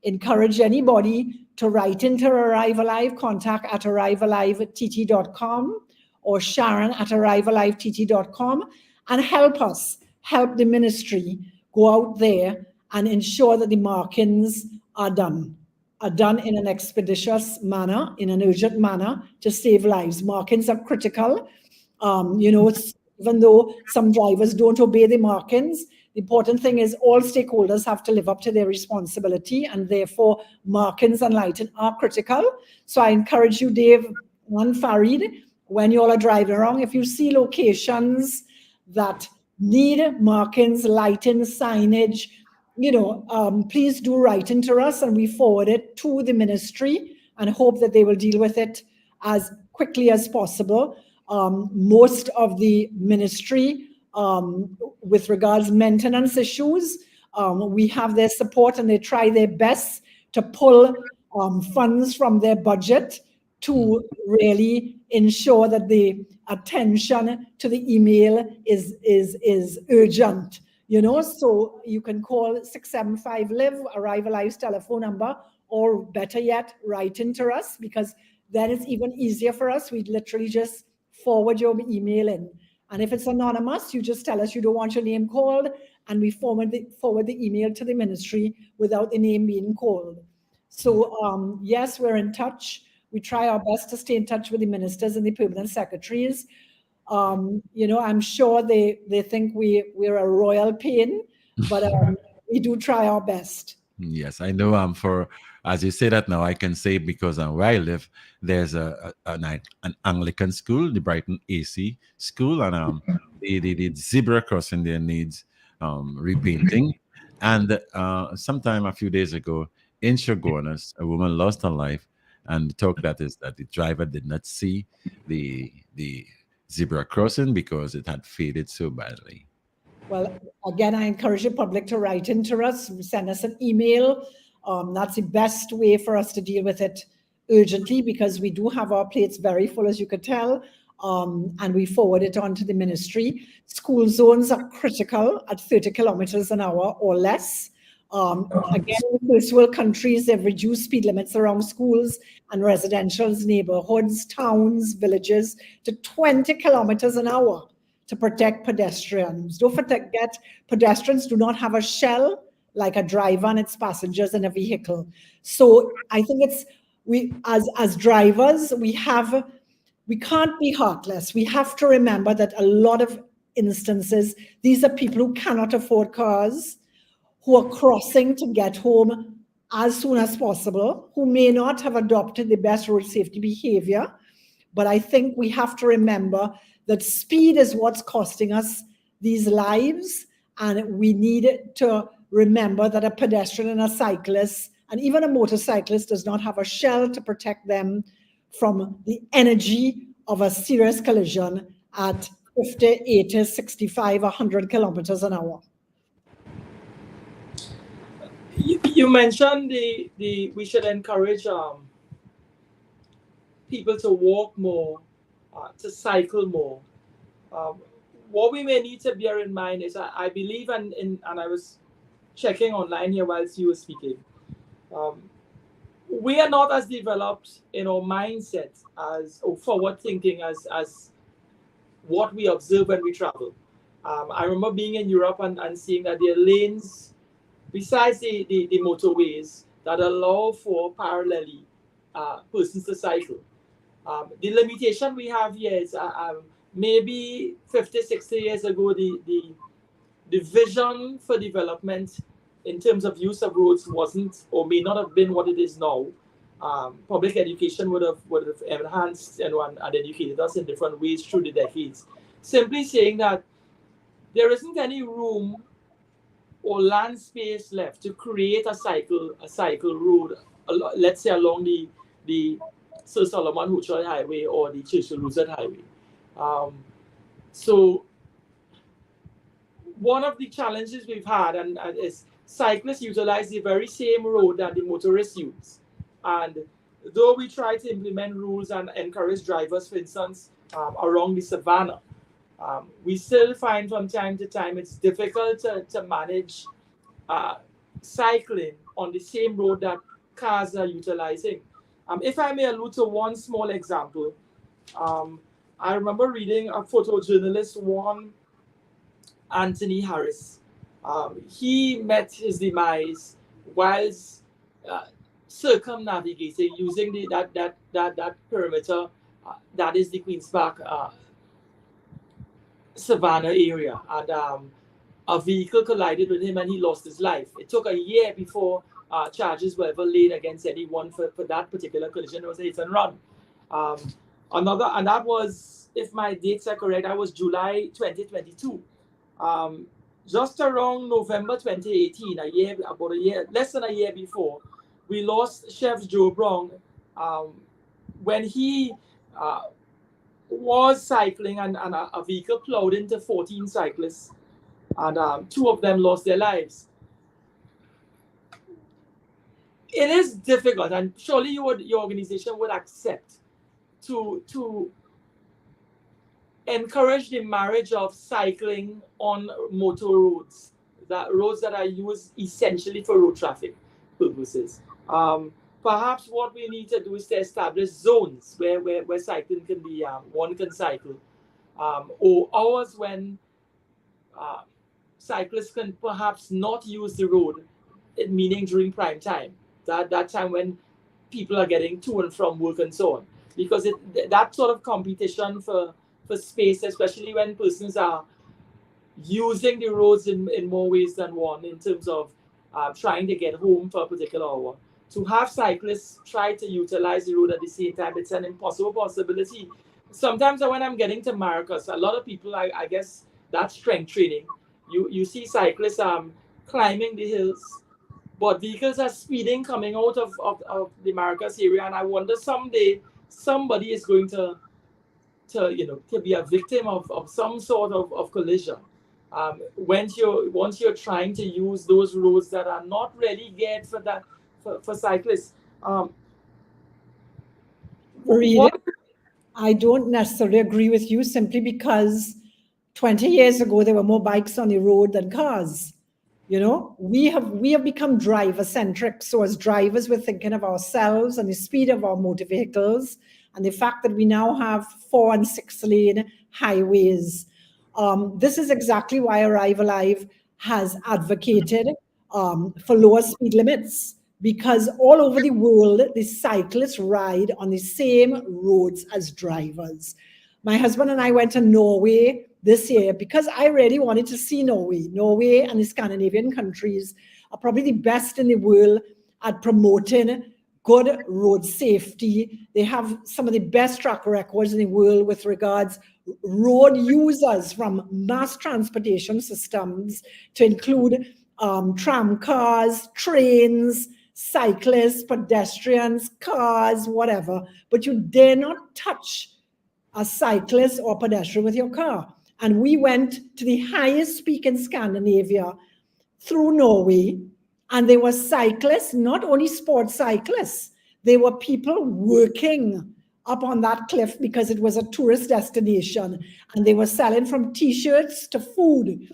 encourage anybody to write into Arrive Alive, contact at arrivealive@tt.com or Sharon@arrivealive.tt.com, and help the ministry go out there and ensure that the markings are done in an expeditious manner, in an urgent manner, to save lives. Markings are critical. Even though some drivers don't obey the markings, the important thing is all stakeholders have to live up to their responsibility, and therefore markings and lighting are critical. So I encourage you, Dave and Farid, when you all are driving around, if you see locations that need markings, lighting, signage, please do write into us, and we forward it to the ministry and hope that they will deal with it as quickly as possible. Most of the ministry, with regards maintenance issues, we have their support, and they try their best to pull funds from their budget to really ensure that the attention to the email is urgent. So you can call 675-LIVE, Arrive Alive's telephone number, or better yet, write into us, because then it's even easier for us. We literally just forward your email in. And if it's anonymous, you just tell us you don't want your name called, and we forward the email to the ministry without the name being called. So yes, we're in touch. We try our best to stay in touch with the ministers and the permanent secretaries. I'm sure they think we're a royal pain, but we do try our best. Yes, I know. As you say that now, I can say, because where I live, there's an Anglican school, the Brighton AC school, and the zebra crossing there needs repainting. And sometime a few days ago in Shogunas, a woman lost her life, and the talk that is that the driver did not see the zebra crossing because it had faded so badly. Well, again, I encourage the public to write into us, send us an email. That's the best way for us to deal with it urgently, because we do have our plates very full, as you could tell, and we forward it on to the ministry. School zones are critical at 30 kilometers an hour or less. Again, in first world countries, they've reduced speed limits around schools and residential neighborhoods, towns, villages to 20 kilometers an hour to protect pedestrians. Don't forget, pedestrians do not have a shell like a driver and its passengers in a vehicle. So I think as drivers, we can't be heartless. We have to remember that a lot of instances, these are people who cannot afford cars, who are crossing to get home as soon as possible, who may not have adopted the best road safety behavior. But I think we have to remember that speed is what's costing us these lives. And we need to remember that a pedestrian and a cyclist, and even a motorcyclist, does not have a shell to protect them from the energy of a serious collision at 50, 80, 65, 100 kilometers an hour. You mentioned we should encourage people to walk more, to cycle more. What we may need to bear in mind is, I believe, and I was checking online here whilst you were speaking, we are not as developed in our mindset as, or forward thinking as what we observe when we travel. I remember being in Europe and seeing that there are lanes besides the motorways that allow for parallelly persons to cycle. The limitation we have here is maybe 50, 60 years ago, the vision for development in terms of use of roads wasn't, or may not have been, what it is now. Public education would have enhanced and educated us in different ways through the decades. Simply saying that there isn't any room or land space left to create a cycle road, let's say along the Sir Solomon Hochul Highway or the Churchill Roosevelt Highway. So one of the challenges we've had and is cyclists utilize the very same road that the motorists use. And though we try to implement rules and encourage drivers, for instance, around the savannah, we still find from time to time it's difficult to manage cycling on the same road that cars are utilizing. If I may allude to one small example, I remember reading a photojournalist, one Anthony Harris. He met his demise whilst circumnavigating using that perimeter that is the Queen's Park Savannah area, and a vehicle collided with him and he lost his life. It took a year before charges were ever laid against anyone for that particular collision. It was a hit and run. And that was, if my dates are correct, that was July 2022. Just around November 2018, less than a year before, we lost Chef Joe Brown when he was cycling and a vehicle plowed into 14 cyclists, and 2 of them lost their lives. It is difficult, and surely your organization would accept to encourage the marriage of cycling on motor roads, roads that are used essentially for road traffic purposes. Perhaps what we need to do is to establish zones where cycling can be, one can cycle, or hours when cyclists can perhaps not use the road, meaning during prime time, that time when people are getting to and from work and so on. Because that sort of competition for space, especially when persons are using the roads in more ways than one, in terms of trying to get home for a particular hour. To have cyclists try to utilize the road at the same time, it's an impossible possibility. Sometimes when I'm getting to Maracas, a lot of people, I guess that's strength training. You see cyclists climbing the hills, but vehicles are speeding coming out of the Maracas area, and I wonder someday somebody is going to be a victim of some sort of collision. Once you're trying to use those roads that are not really geared for cyclists. I don't necessarily agree with you, simply because 20 years ago there were more bikes on the road than cars. We have become driver-centric. So as drivers, we're thinking of ourselves and the speed of our motor vehicles, and the fact that we now have 4 and 6 lane highways. This is exactly why Arrive Alive has advocated for lower speed limits, because all over the world, the cyclists ride on the same roads as drivers. My husband and I went to Norway this year because I really wanted to see Norway. Norway and the Scandinavian countries are probably the best in the world at promoting good road safety. They have some of the best track records in the world with regards road users, from mass transportation systems to include tram cars, trains, cyclists, pedestrians, cars, whatever. But you dare not touch a cyclist or pedestrian with your car. And we went to the highest peak in Scandinavia through Norway, and there were cyclists, not only sports cyclists, there were people working up on that cliff because it was a tourist destination, and they were selling from t-shirts to food.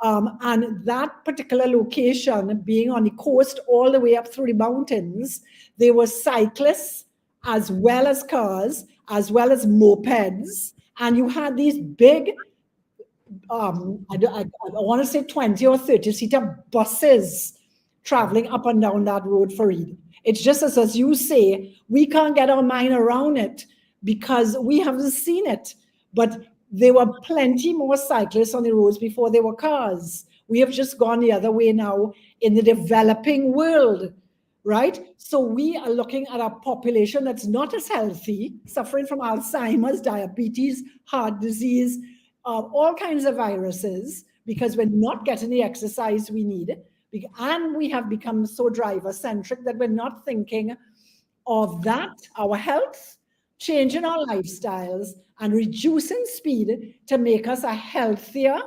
And that particular location, being on the coast all the way up through the mountains, there were cyclists as well as cars, as well as mopeds. And you had these big, I want to say 20 or 30-seater buses traveling up and down that road, Fareed. It's just as you say, we can't get our mind around it because we haven't seen it. But there were plenty more cyclists on the roads before there were cars. We have just gone the other way now in the developing world, right? So we are looking at a population that's not as healthy, suffering from Alzheimer's, diabetes, heart disease, all kinds of viruses, because we're not getting the exercise we need. And we have become so driver-centric that we're not thinking of that, our health, changing our lifestyles, and reducing speed to make us a healthier,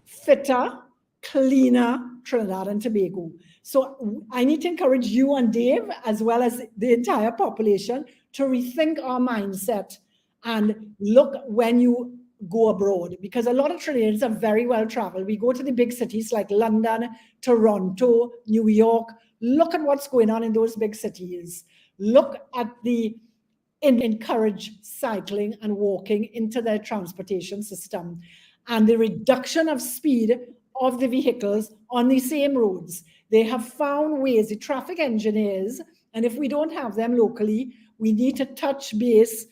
fitter, cleaner Trinidad and Tobago. So I need to encourage you and Dave, as well as the entire population, to rethink our mindset and look when you go abroad, because a lot of Trinidadians are very well traveled. We go to the big cities like London, Toronto, New York. Look at what's going on in those big cities. Look at encourage cycling and walking into their transportation system, and the reduction of speed of the vehicles on the same roads. They have found ways, the traffic engineers, and if we don't have them locally, we need to touch base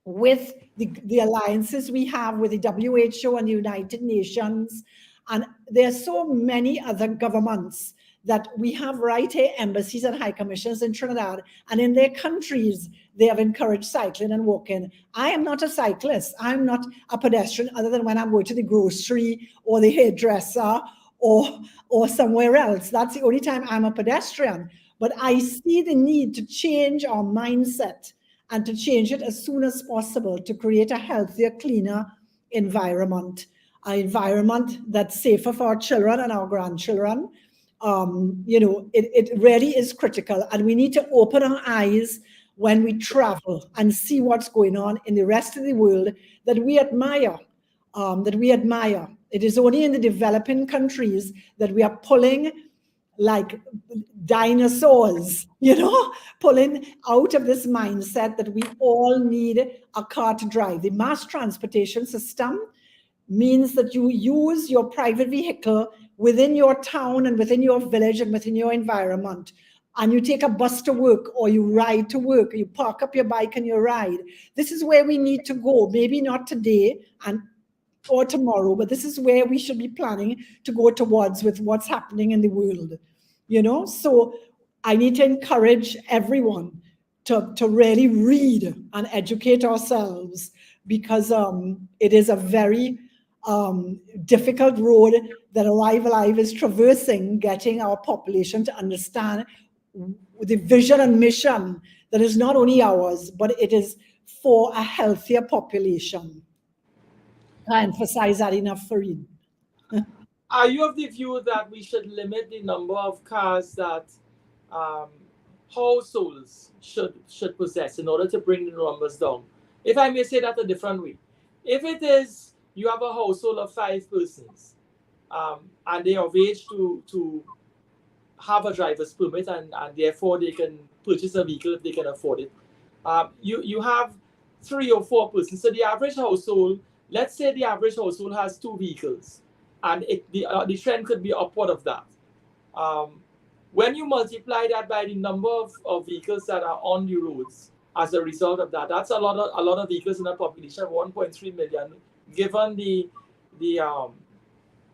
with the alliances we have with the WHO and the United Nations. And there are so many other governments that we have right here, embassies and high commissions in Trinidad, and in their countries, they have encouraged cycling and walking. I am not a cyclist. I'm not a pedestrian, other than when I'm going to the grocery or the hairdresser or somewhere else. That's the only time I'm a pedestrian. But I see the need to change our mindset and to change it as soon as possible to create a healthier, cleaner environment, an environment that's safer for our children and our grandchildren. It really is critical, and we need to open our eyes when we travel and see what's going on in the rest of the world that we admire. It is only in the developing countries that we are pulling like dinosaurs, pulling out of this mindset that we all need a car to drive. The mass transportation system means that you use your private vehicle within your town and within your village and within your environment. And you take a bus to work, or you ride to work, or you park up your bike and you ride. This is where we need to go. Maybe not today or tomorrow, but this is where we should be planning to go towards with what's happening in the world. So I need to encourage everyone to really read and educate ourselves, because it is a very difficult road that Arrive Alive is traversing, getting our population to understand the vision and mission that is not only ours, but it is for a healthier population. I emphasize that enough, Fareed. Are you of the view that we should limit the number of cars that households should possess in order to bring the numbers down? If I may say that a different way, if it is you have a household of 5 persons and they are of age to have a driver's permit and therefore they can purchase a vehicle if they can afford it, you have 3 or 4 persons. So the average household, let's say the average household has 2 vehicles, and the trend could be upward of that. When you multiply that by the number of vehicles that are on the roads as a result of that, that's a lot of vehicles in a population of 1.3 million, given the the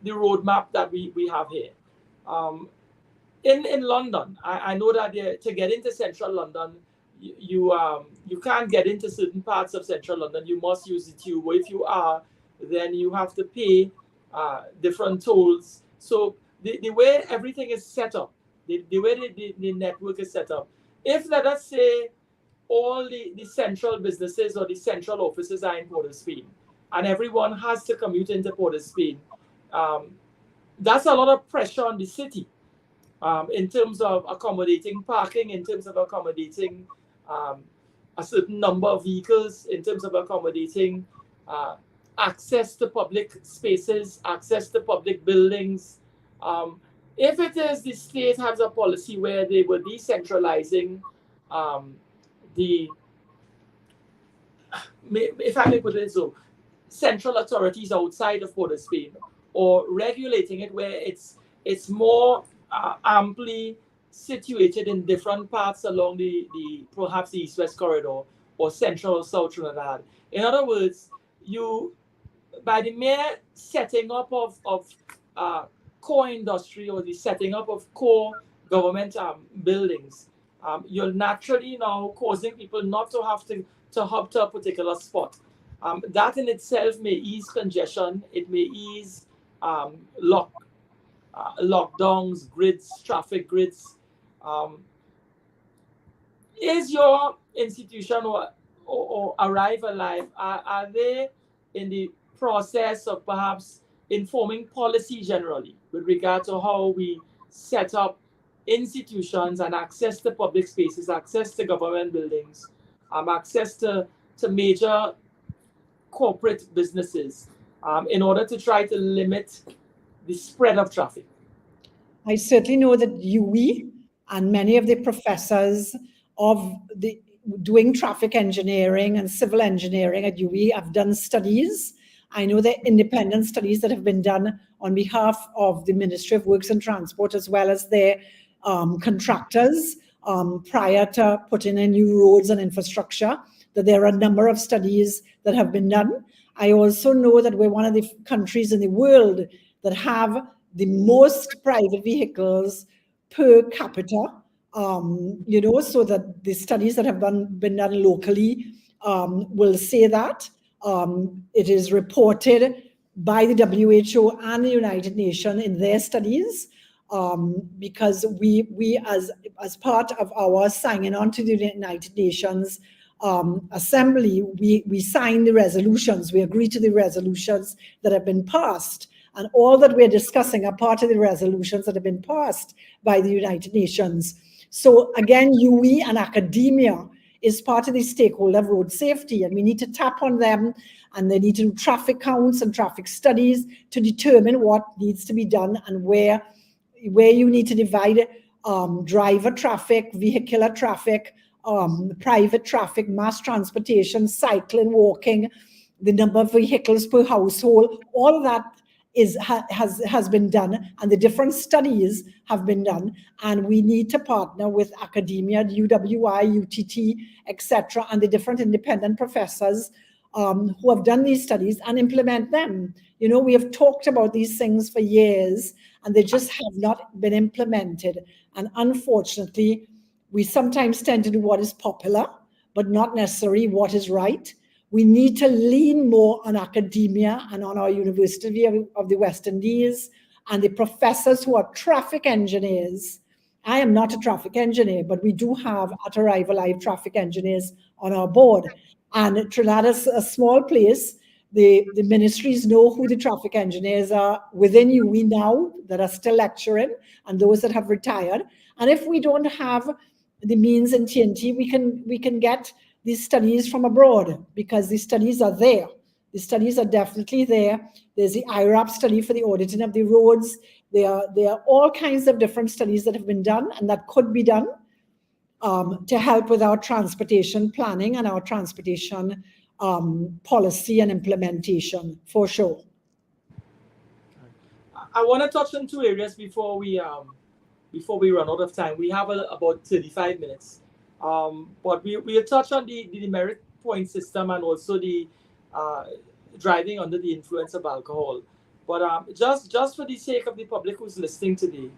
roadmap that we have here. In London, I know that to get into central London, you can't get into certain parts of central London. You must use the tube. Or if you are, then you have to pay different tolls. So the way everything is set up, the way the network is set up, if let us say all the central businesses or the central offices are in Port of Spain, and everyone has to commute into Port of Spain, that's a lot of pressure on the city in terms of accommodating parking, in terms of accommodating a certain number of vehicles, in terms of accommodating access to public spaces, access to public buildings. If it is the state has a policy where they were decentralizing the, if I may put it so, central authorities outside of Port of Spain, or regulating it where it's more amply situated in different parts along the perhaps the East-West corridor or Central or South Trinidad. In other words, you, by the mere setting up of core industry or the setting up of core government buildings, you're naturally now causing people not to have to hub to a particular spot. That in itself may ease congestion. It may ease lockdowns, grids, traffic grids. Is your institution or Arrive Alive, are they in the process of perhaps informing policy generally with regard to how we set up institutions and access to public spaces, access to government buildings, access to major corporate businesses in order to try to limit the spread of traffic? I certainly know that UWI and many of the professors of the doing traffic engineering and civil engineering at UWI have done studies. I know there are independent studies that have been done on behalf of the Ministry of Works and Transport, as well as their contractors prior to putting in new roads and infrastructure, that there are a number of studies that have been done. I also know that we're one of the countries in the world that have the most private vehicles per capita, so that the studies that have been done locally will say that. It is reported by the WHO and the United Nations in their studies, because we as part of our signing on to the United Nations Assembly, we signed the resolutions, we agreed to the resolutions that have been passed. And all that we're discussing are part of the resolutions that have been passed by the United Nations. So again, UWI and academia is part of the stakeholder of road safety, and we need to tap on them, and they need to do traffic counts and traffic studies to determine what needs to be done and where you need to divide driver traffic, vehicular traffic, private traffic, mass transportation, cycling, walking, the number of vehicles per household. All of that has been done, and the different studies have been done, and we need to partner with academia, UWI, UTT, etc., and the different independent professors who have done these studies and implement them. We have talked about these things for years, and they just have not been implemented. And unfortunately, we sometimes tend to do what is popular, but not necessarily what is right. We need to lean more on academia and on our University of the West Indies and the professors who are traffic engineers. I am not a traffic engineer, but we do have at Arrive Alive traffic engineers on our board. And Trinidad is a small place. The ministries know who the traffic engineers are within UWI now that are still lecturing, and those that have retired. And if we don't have the means in TNT, we can get these studies from abroad, because the studies are there. The studies are definitely there. There's the IRAP study for the auditing of the roads. There are all kinds of different studies that have been done and that could be done to help with our transportation planning and our transportation policy and implementation, for sure. I want to touch on two areas before we run out of time. We have about 35 minutes. But we'll touch on the merit point system and also the driving under the influence of alcohol. But just for the sake of the public who's listening today,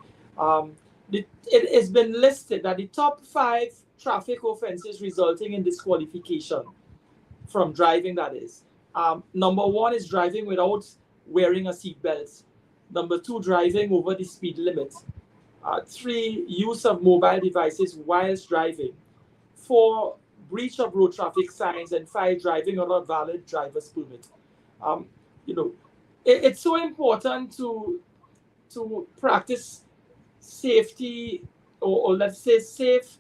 it has been listed that the top 5 traffic offenses resulting in disqualification from driving, that is. Number 1 is driving without wearing a seatbelt. Number 2, driving over the speed limit. 3, use of mobile devices whilst driving. 4, breach of road traffic signs. And 5, driving without a valid driver's permit. Um, you know, it's so important to practice safety, or let's say safe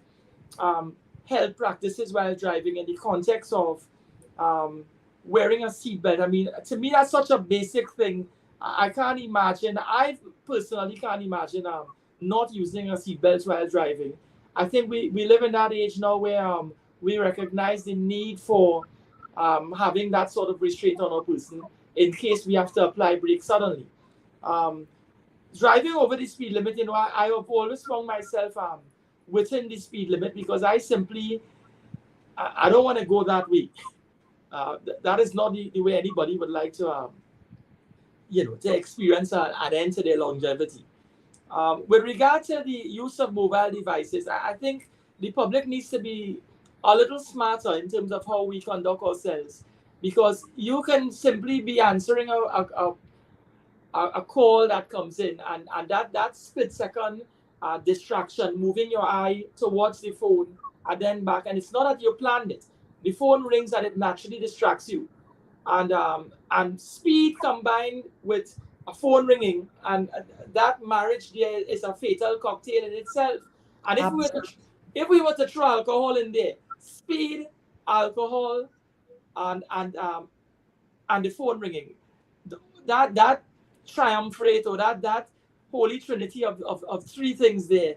health practices while driving in the context of wearing a seatbelt. I mean, to me, that's such a basic thing. I can't imagine. I personally can't imagine not using a seatbelt while driving. I think we live in that age now where we recognize the need for having that sort of restraint on a person in case we have to apply brakes suddenly. Um, Driving over the speed limit, I have always found myself within the speed limit because I simply, I don't want to go that way. That is not the way anybody would like to, to experience an end to their longevity. With regard to the use of mobile devices, I think the public needs to be a little smarter in terms of how we conduct ourselves, because you can simply be answering a call that comes in, and that split second distraction, moving your eye towards the phone and then back, and it's not that you planned it. The phone rings and it naturally distracts you, and speed combined with a phone ringing, and that marriage there is a fatal cocktail in itself. And if we were to throw alcohol in there, speed, alcohol, and the phone ringing, that triumvirate, or that holy trinity of 3 things there,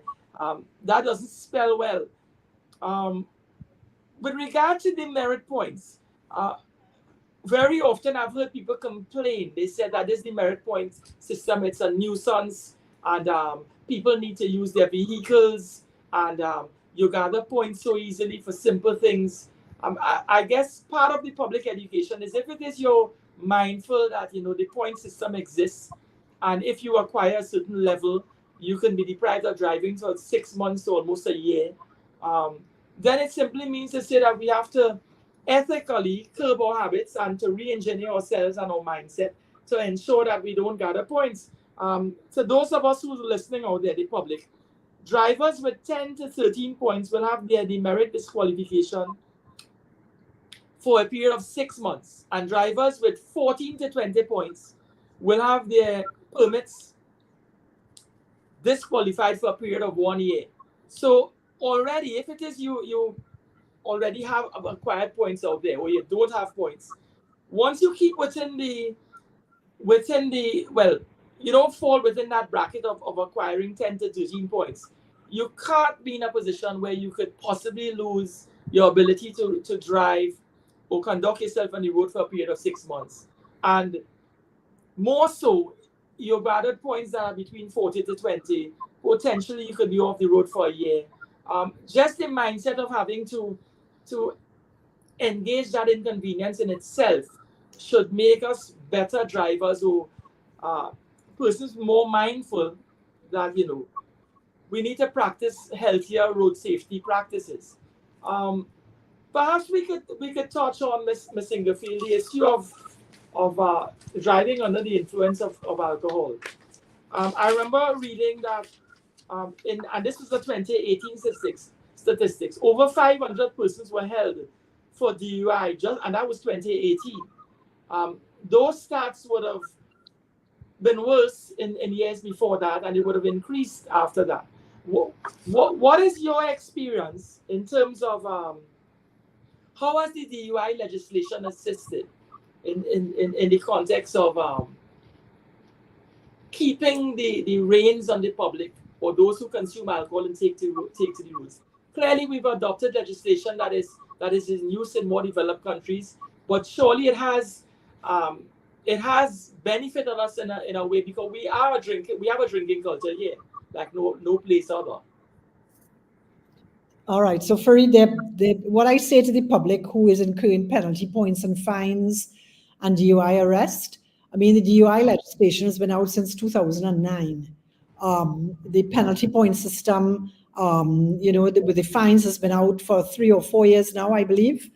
that doesn't spell well. With regard to the merit points, very often I've heard people complain. They said that this demerit point system, it's a nuisance, and people need to use their vehicles, and you gather points so easily for simple things. I guess part of the public education is, if it is you're mindful that the point system exists, and if you acquire a certain level, you can be deprived of driving for 6 months to almost a year. Then it simply means to say that we have to ethically curb our habits and to re-engineer ourselves and our mindset to ensure that we don't gather points. So those of us who are listening out there, the public, drivers with 10 to 13 points will have their demerit disqualification for a period of 6 months, and drivers with 14 to 20 points will have their permits disqualified for a period of 1 year. So already, if it is you already have acquired points out there, or you don't have points, once you keep within the well, you don't fall within that bracket of acquiring 10 to 13 points, you can't be in a position where you could possibly lose your ability to drive or conduct yourself on the road for a period of 6 months. And more so, your gathered points that are between 40 to 20, potentially you could be off the road for a year. Just the mindset of having to engage that inconvenience in itself should make us better drivers, or persons more mindful that we need to practice healthier road safety practices. Perhaps we could touch on, Miss Inglefield, the issue of driving under the influence of alcohol. I remember reading that, and this was the 2018 statistics, over 500 persons were held for DUI, and that was 2018. Those stats would have been worse in years before that, and it would have increased after that. What is your experience in terms of how has the DUI legislation assisted in the context of keeping the reins on the public, or those who consume alcohol and take to the roads? Clearly, we've adopted legislation that is in use in more developed countries, but surely it has benefited us in a way, because we have a drinking culture here, like no place other. All right. So, Farid, what I say to the public who is incurring penalty points and fines and DUI arrest, I mean, the DUI legislation has been out since 2009. The penalty point system, with the fines has been out for 3 or 4 years now, I believe.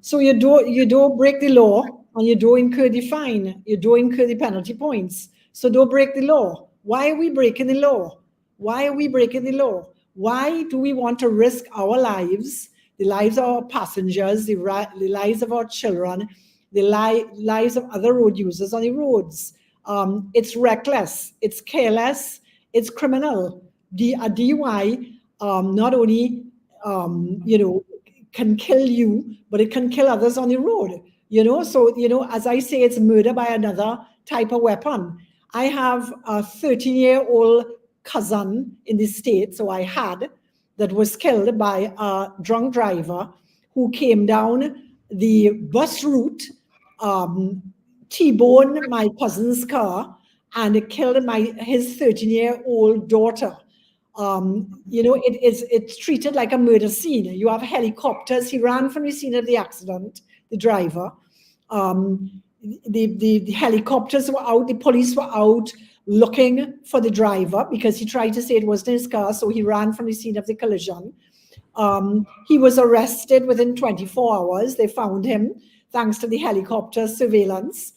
So you don't break the law and you don't incur the fine, you don't incur the penalty points. So don't break the law. Why are we breaking the law? Why are we breaking the law? Why do we want to risk our lives, the lives of our passengers, the lives of our children, the lives of other road users on the roads? It's reckless, it's careless, it's criminal. A DUI not only can kill you, but it can kill others on the road. So as I say, it's murder by another type of weapon. I have a 13-year-old cousin in the States, so I had, that was killed by a drunk driver who came down the bus route, T-boned my cousin's car, and it killed his 13-year-old daughter. It's treated like a murder scene. You have helicopters. He ran from the scene of the accident, the driver. The helicopters were out, the police were out looking for the driver because he tried to say it wasn't his car, so he ran from the scene of the collision. He was arrested within 24 hours. They found him thanks to the helicopter surveillance.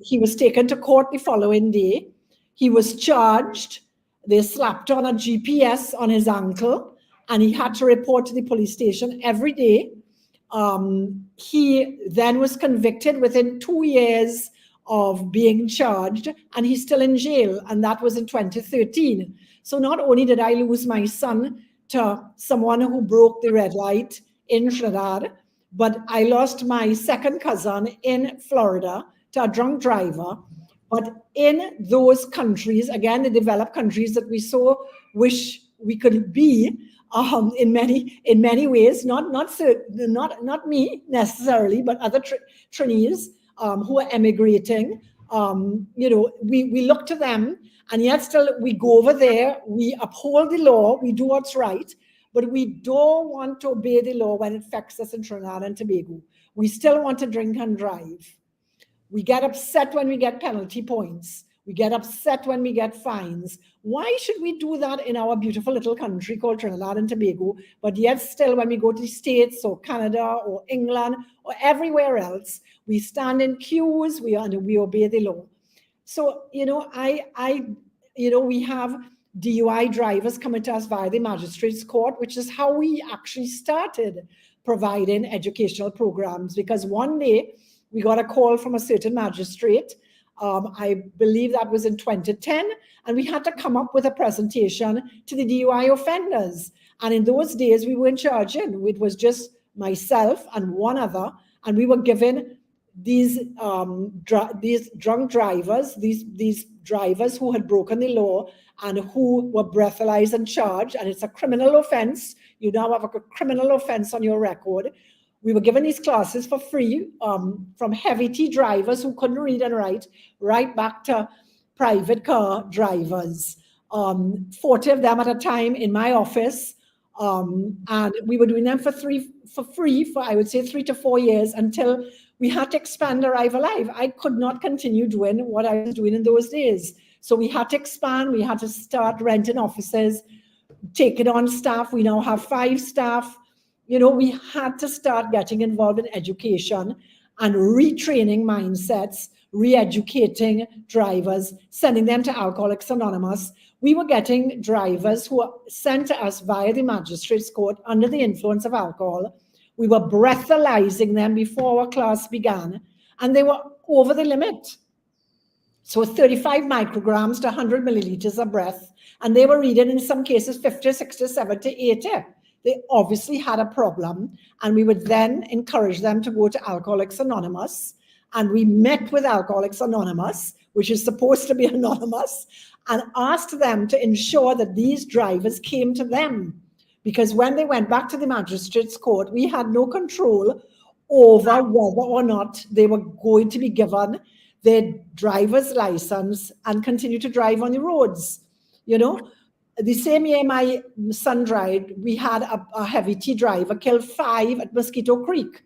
He was taken to court the following day. He was charged. They slapped on a GPS on his ankle, and he had to report to the police station every day. He then was convicted within 2 years of being charged, and he's still in jail, and that was in 2013. So not only did I lose my son to someone who broke the red light in Trinidad, but I lost my second cousin in Florida to a drunk driver. But in those countries, again, the developed countries that we so wish we could be, in many ways, not me necessarily, but other Trinis who are emigrating. We look to them, and yet still we go over there, we uphold the law, we do what's right, but we don't want to obey the law when it affects us in Trinidad and Tobago. We still want to drink and drive. We get upset when we get penalty points. We get upset when we get fines. Why should we do that in our beautiful little country called Trinidad and Tobago? But yet still, when we go to the States or Canada or England or everywhere else, we stand in queues, we obey the law. So, we have DUI drivers coming to us via the magistrates court, which is how we actually started providing educational programs, because one day we got a call from a certain magistrate. I believe that was in 2010, and we had to come up with a presentation to the DUI offenders. And in those days, we weren't charging. It was just myself and one other, and we were given these drunk drivers, these drivers who had broken the law and who were breathalyzed and charged, and it's a criminal offense. You now have a criminal offense on your record. We were given these classes for free, from heavy T drivers who couldn't read and write, right back to private car drivers. 40 of them at a time in my office. And we were doing them for free for I would say 3 to 4 years, until we had to expand Arrive Alive. I could not continue doing what I was doing in those days. So we had to expand. We had to start renting offices, taking on staff. We now have 5 staff. We had to start getting involved in education and retraining mindsets, re-educating drivers, sending them to Alcoholics Anonymous. We were getting drivers who were sent to us via the magistrates court under the influence of alcohol. We were breathalyzing them before our class began, and they were over the limit. So 35 micrograms to 100 milliliters of breath, and they were reading in some cases 50, 60, 70, 80. They obviously had a problem, and we would then encourage them to go to Alcoholics Anonymous. And we met with Alcoholics Anonymous, which is supposed to be anonymous, and asked them to ensure that these drivers came to them. Because when they went back to the magistrates court, we had no control over whether or not they were going to be given their driver's license and continue to drive on the roads. The same year my son died, we had a heavy T driver kill 5 at Mosquito Creek.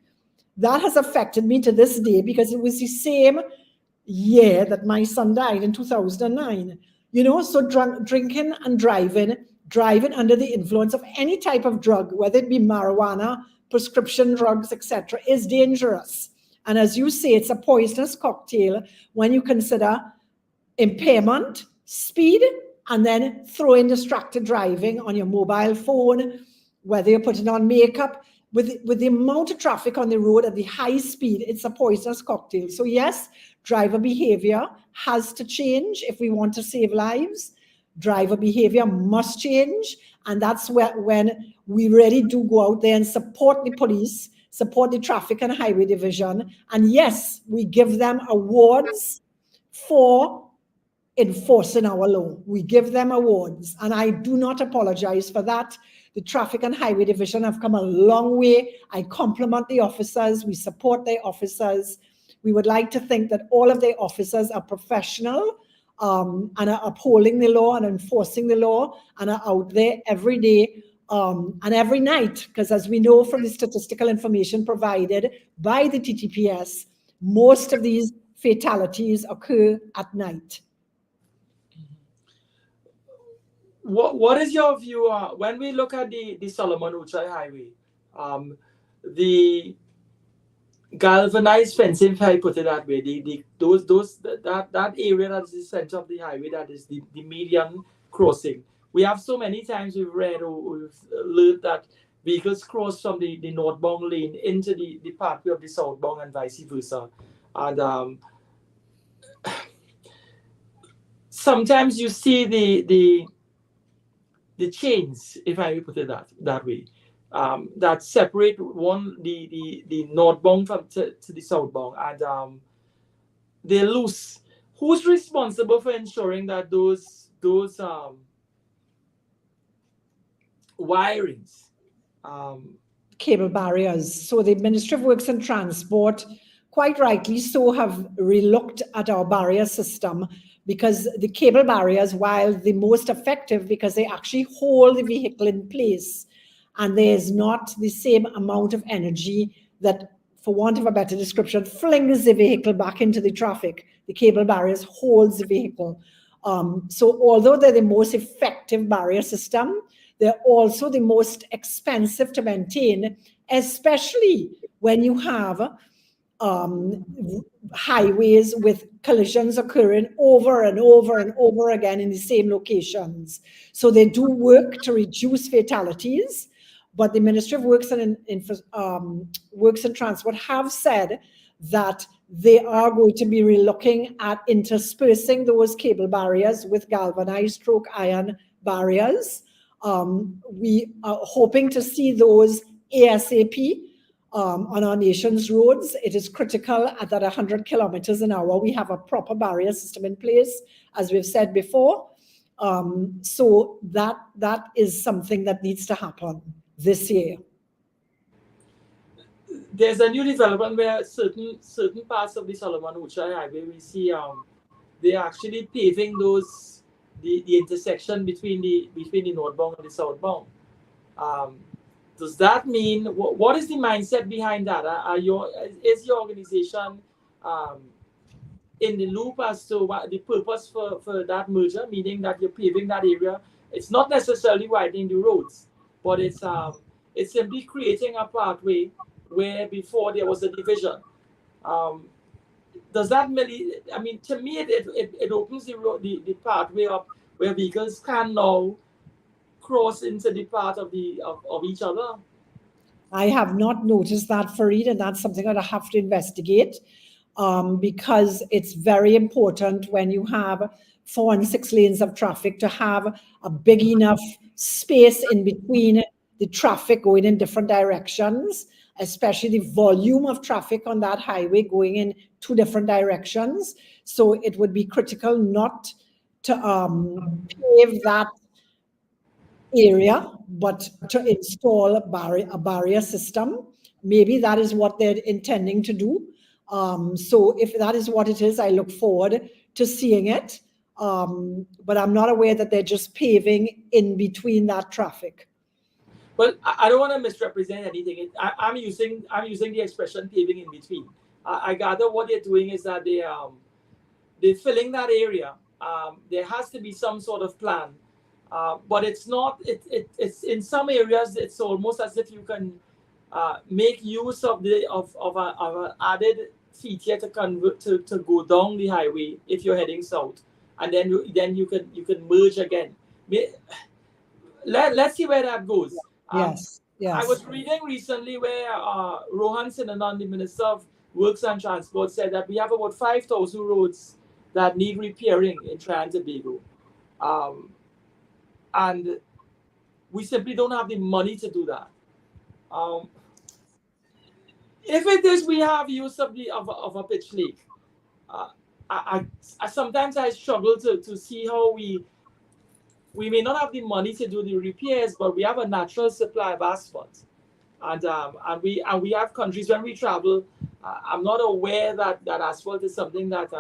That has affected me to this day, because it was the same year that my son died in 2009. So drinking and driving under the influence of any type of drug, whether it be marijuana, prescription drugs, etc., is dangerous. And as you say, it's a poisonous cocktail when you consider impairment, speed, and then throw in distracted driving on your mobile phone, whether you're putting on makeup. With the amount of traffic on the road at the high speed, it's a poisonous cocktail. So yes, driver behavior has to change if we want to save lives. Driver behavior must change. And that's when we really do go out there and support the police, support the Traffic and Highway Division. And yes, we give them awards for enforcing our law. We give them awards, and I do not apologize for that. The Traffic and Highway Division have come a long way. I compliment the officers. We support their officers. We would like to think that all of their officers are professional and are upholding the law and enforcing the law and are out there every day and every night, because as we know from the statistical information provided by the TTPS, most of these fatalities occur at night. What is your view when we look at the Solomon Uchai Highway, the galvanized fencing, if I put it that way, that area that is the center of the highway, that is the median crossing. We have so many times we've read or we've learned that vehicles cross from the northbound lane into the pathway of the southbound and vice versa. And sometimes you see the chains, if I put it that way, that separate the northbound from to the southbound, and they're loose. Who's responsible for ensuring that those wirings, cable barriers? So the Ministry of Works and Transport, quite rightly so, have relooked at our barrier system, because the cable barriers, while the most effective because they actually hold the vehicle in place, and there's not the same amount of energy that, for want of a better description, flings the vehicle back into the traffic. The cable barriers holds the vehicle. So although they're the most effective barrier system, they're also the most expensive to maintain, especially when you have highways with collisions occurring over and over and over again in the same locations. So they do work to reduce fatalities, but the Ministry of Works and Works and Transport have said that they are going to be relooking at interspersing those cable barriers with galvanized stroke iron barriers. We are hoping to see those ASAP. On our nation's roads. It is critical at that 100 kilometers an hour we have a proper barrier system in place, as we've said before. So that is something that needs to happen this year. There's a new development where certain parts of the Solomon Uchai Highway, we see they're actually paving the intersection between the northbound and the southbound. Does that mean, what is the mindset behind that? Is your organization in the loop as to what the purpose for that merger, meaning that you're paving that area? It's not necessarily widening the roads, but it's simply creating a pathway where before there was a division. Does that really, I mean, to me, it opens the pathway up where vehicles can now cross into the path of each other? I have not noticed that, Fareed, and that's something that I have to investigate, because it's very important when you have 4 and 6 lanes of traffic to have a big enough space in between the traffic going in different directions, especially the volume of traffic on that highway going in 2 different directions. So it would be critical not to pave that area, but to install a barrier system. Maybe that is what they're intending to do. So if that is what it is, I look forward to seeing it. But I'm not aware that they're just paving in between that traffic. Well, I don't want to misrepresent anything. I'm using the expression paving in between. I gather what they're doing is that they're filling that area. There has to be some sort of plan, but it's not. It's in some areas. It's almost as if you can make use of an added feature to convert to go down the highway if you're heading south, and then you can merge again. Let's see where that goes. Yes, I yes. was reading recently where Rohan Sinanan, the Minister of Works and Transport, said that we have about 5,000 roads that need repairing in Trinidad and Tobago. And we simply don't have the money to do that. If it is we have use of a pitch lake, I sometimes I struggle to see how we may not have the money to do the repairs, but we have a natural supply of asphalt. And we have countries when we travel. I'm not aware that asphalt is something that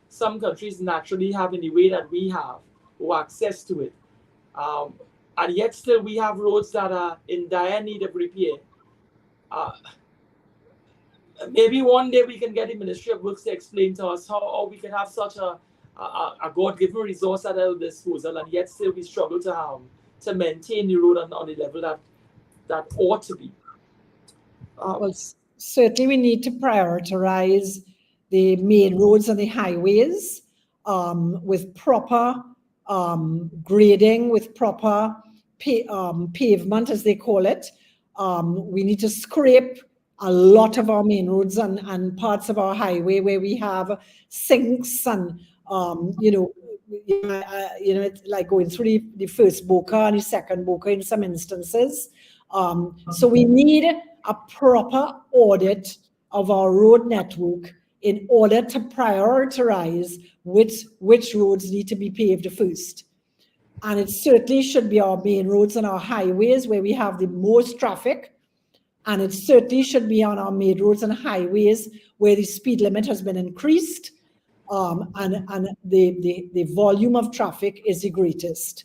some countries naturally have in the way that we have, or access to it. And yet still we have roads that are in dire need of repair. Maybe one day we can get the Ministry of Works to explain to us how we can have such a God-given resource at our disposal, and yet still we struggle to maintain the road on the level that ought to be. Well, certainly we need to prioritize the main roads and the highways with proper grading, with proper pavement, as they call it. We need to scrape a lot of our main roads and parts of our highway where we have sinks and, it's like going through the first boca and the second boca in some instances. So we need a proper audit of our road network in order to prioritize which roads need to be paved first. And it certainly should be our main roads and our highways where we have the most traffic. And it certainly should be on our main roads and highways where the speed limit has been increased and the volume of traffic is the greatest.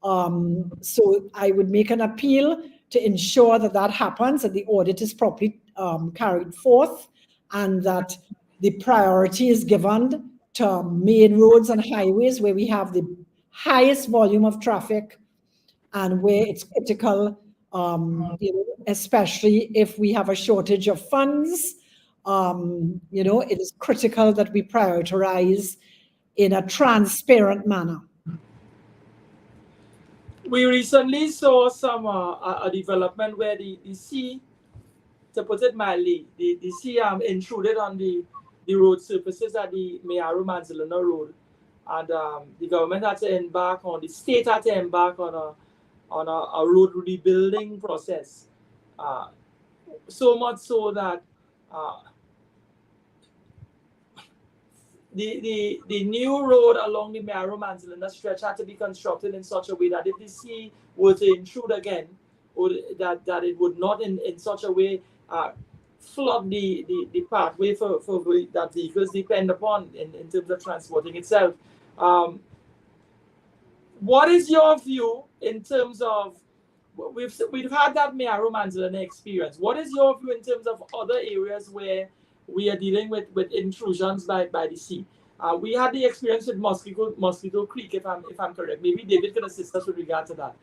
So I would make an appeal to ensure that happens, that the audit is properly carried forth, and that the priority is given to main roads and highways where we have the highest volume of traffic and where it's critical, especially if we have a shortage of funds. It is critical that we prioritize in a transparent manner. We recently saw some a development where the sea, to put it mildly, the sea intruded on the road surfaces at the Mayaro-Manzilina Road, and the government had to embark on, the state had to embark on a road rebuilding process. So much so that the new road along the Mayaro-Manzilina stretch had to be constructed in such a way that if the sea were to intrude again, or that it would not in such a way flood the pathway for that vehicles depend upon in terms of transporting itself. What is your view in terms of, we've had that Mayaro-Manzilina experience. What is your view in terms of other areas where we are dealing with intrusions by the sea? We had the experience with Mosquito Creek, if I'm correct. Maybe David can assist us with regard to that.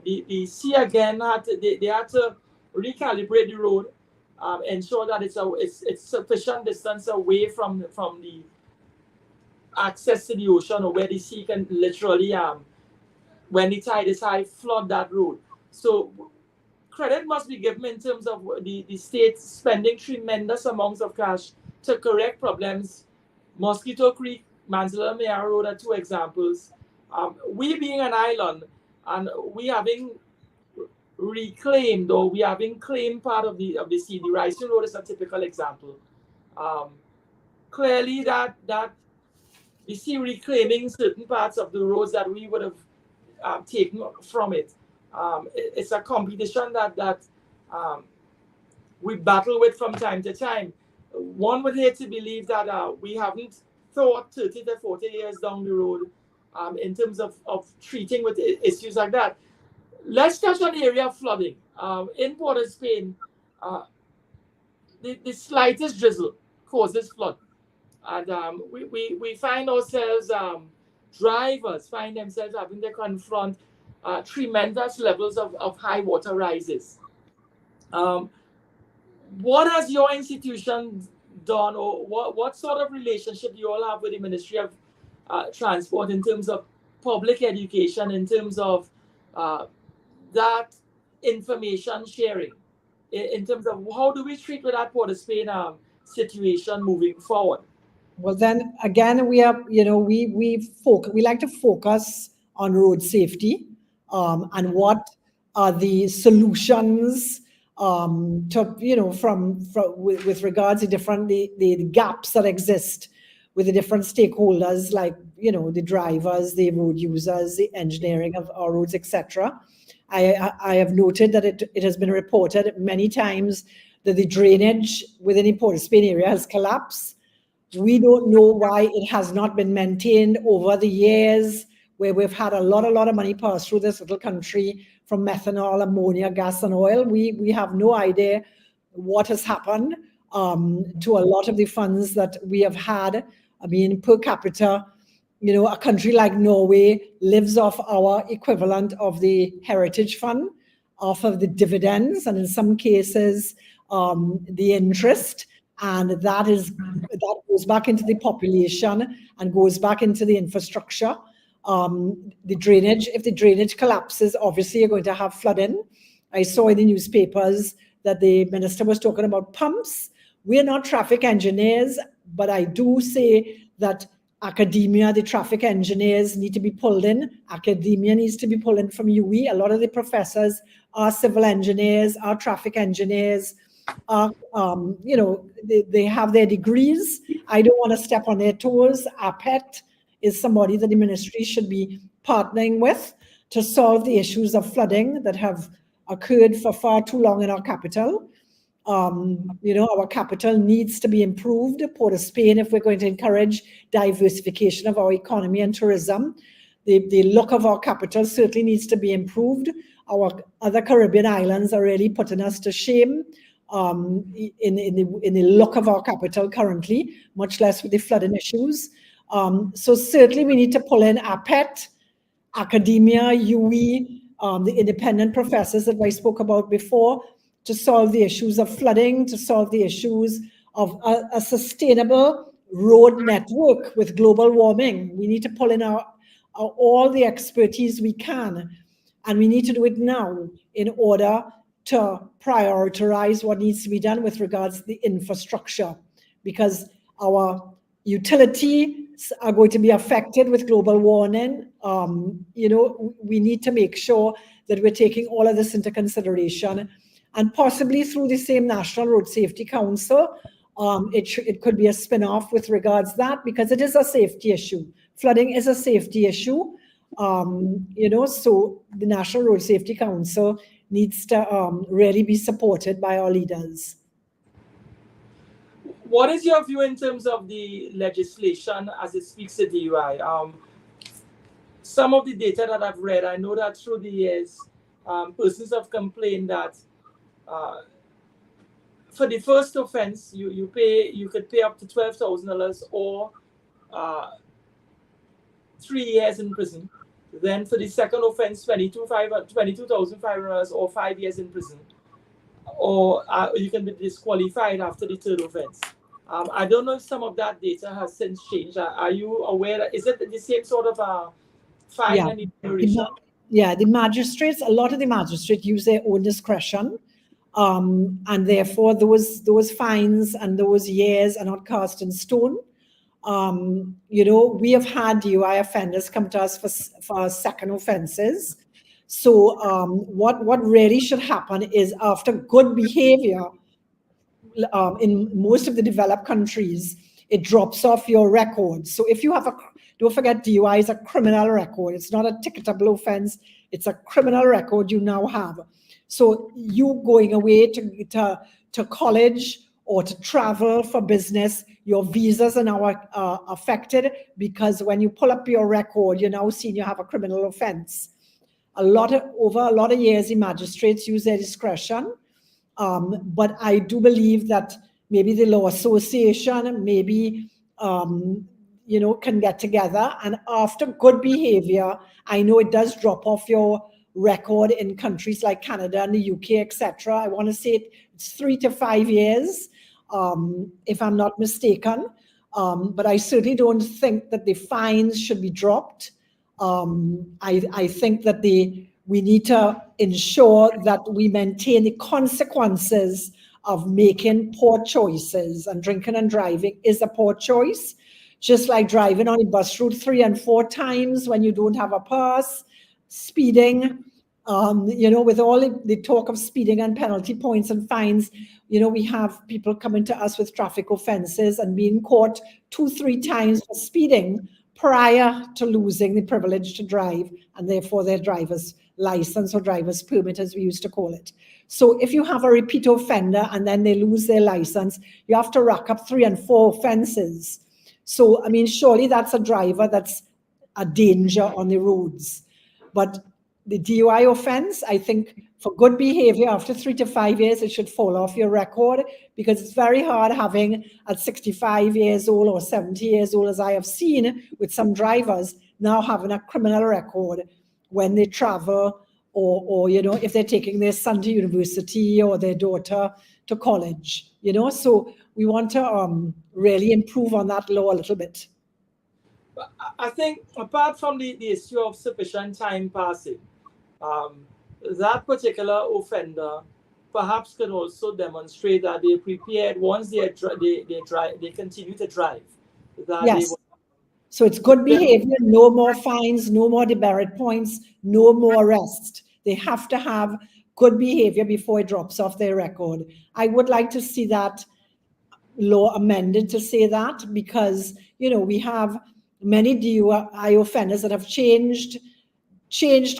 The sea again they had to recalibrate the road, ensure that it's sufficient distance away from the access to the ocean, or where the sea can literally, when the tide is high, flood that road. So credit must be given in terms of the state spending tremendous amounts of cash to correct problems. Mosquito Creek, Manzilina Mayaro Road are two examples. We being an island, and we having reclaimed, or we having claimed part of the sea. The Rising Road is a typical example. Clearly that we see reclaiming certain parts of the roads that we would have taken from it. It's a competition that we battle with from time to time. One would hate to believe that we haven't thought 30 to 40 years down the road in terms of treating with issues like that. Let's touch on the area of flooding. In Port of Spain, the slightest drizzle causes flood. And we find ourselves, drivers find themselves having to confront tremendous levels of high water rises. Um, what has your institution done, or what sort of relationship do you all have with the Ministry of Transport in terms of public education, in terms of that information sharing, in terms of how do we treat with that Port of Spain situation moving forward? Well, then again, we are, we like to focus on road safety, and what are the solutions, to, from with regards to the gaps that exist with the different stakeholders, like, the drivers, the road users, the engineering of our roads, etc. I have noted that it has been reported many times that the drainage within the Port of Spain area has collapsed. We don't know why it has not been maintained over the years, where we've had a lot of money pass through this little country from methanol, ammonia, gas, and oil. We have no idea what has happened to a lot of the funds that we have had. I mean, per capita, a country like Norway lives off our equivalent of the Heritage Fund, off of the dividends, and in some cases, the interest. And that goes back into the population and goes back into the infrastructure. The drainage, if the drainage collapses, obviously you're going to have flooding. I saw in the newspapers that the minister was talking about pumps. We're not traffic engineers, but I do say that academia, the traffic engineers need to be pulled in. Academia needs to be pulled in from UE. A lot of the professors are civil engineers, are traffic engineers. They have their degrees. I don't want to step on their toes. APET is somebody that the ministry should be partnering with to solve the issues of flooding that have occurred for far too long in our capital. Our capital needs to be improved. Port of Spain, if we're going to encourage diversification of our economy and tourism, the look of our capital certainly needs to be improved. Our other Caribbean islands are really putting us to shame in the look of our capital currently, much less with the flooding issues. So certainly we need to pull in APET, academia, UE, the independent professors that I spoke about before, to solve the issues of flooding, to solve the issues of a sustainable road network with global warming. We need to pull in all the expertise we can, and we need to do it now in order to prioritize what needs to be done with regards to the infrastructure, because our utilities are going to be affected with global warming. We need to make sure that we're taking all of this into consideration, and possibly through the same National Road Safety Council, it could be a spin-off with regards to that, because it is a safety issue. Flooding is a safety issue. So the National Road Safety Council needs to really be supported by our leaders. What is your view in terms of the legislation as it speaks to DUI? Some of the data that I've read, I know that through the years, persons have complained that for the first offense, you could pay up to $12,000 or 3 years in prison. Then for the second offense, $22,500 or 5 years in prison, or you can be disqualified after the third offense. I don't know if some of that data has since changed. Are you aware that, is it the same sort of fine and duration? Yeah, a lot of the magistrates use their own discretion. And therefore those fines and those years are not cast in stone. We have had DUI offenders come to us for second offenses. So what really should happen is, after good behavior, in most of the developed countries, it drops off your record. So if you have don't forget, DUI is a criminal record. It's not a ticketable offense. It's a criminal record you now have. So you going away to college or to travel for business, your visas are now affected, because when you pull up your record, you're now seeing you have a criminal offense. Over a lot of years, the magistrates use their discretion. But I do believe that maybe the Law Association, maybe can get together. And after good behavior, I know it does drop off your record in countries like Canada and the UK, etc. I want to say it's 3 to 5 years, if I'm not mistaken. But I certainly don't think that the fines should be dropped. I think that we need to ensure that we maintain the consequences of making poor choices, and drinking and driving is a poor choice. Just like driving on a bus route 3 and 4 times when you don't have a pass, speeding, with all the talk of speeding and penalty points and fines, we have people coming to us with traffic offenses and being caught 2-3 times for speeding prior to losing the privilege to drive, and therefore their driver's license or driver's permit, as we used to call it. So if you have a repeat offender and then they lose their license, you have to rack up 3 and 4 offenses. So, surely that's a driver that's a danger on the roads. But the DUI offense, I think for good behavior, after 3 to 5 years, it should fall off your record, because it's very hard having at 65 years old or 70 years old, as I have seen with some drivers, now having a criminal record when they travel or if they're taking their son to university or their daughter to college, So we want to really improve on that law a little bit. I think apart from the issue of sufficient time passing, that particular offender perhaps can also demonstrate that they're prepared once they continue to drive. Yes. So it's good behavior, no more fines, no more demerit points, no more arrest. They have to have good behavior before it drops off their record. I would like to see that law amended to say that, because, we have many DUI offenders that have changed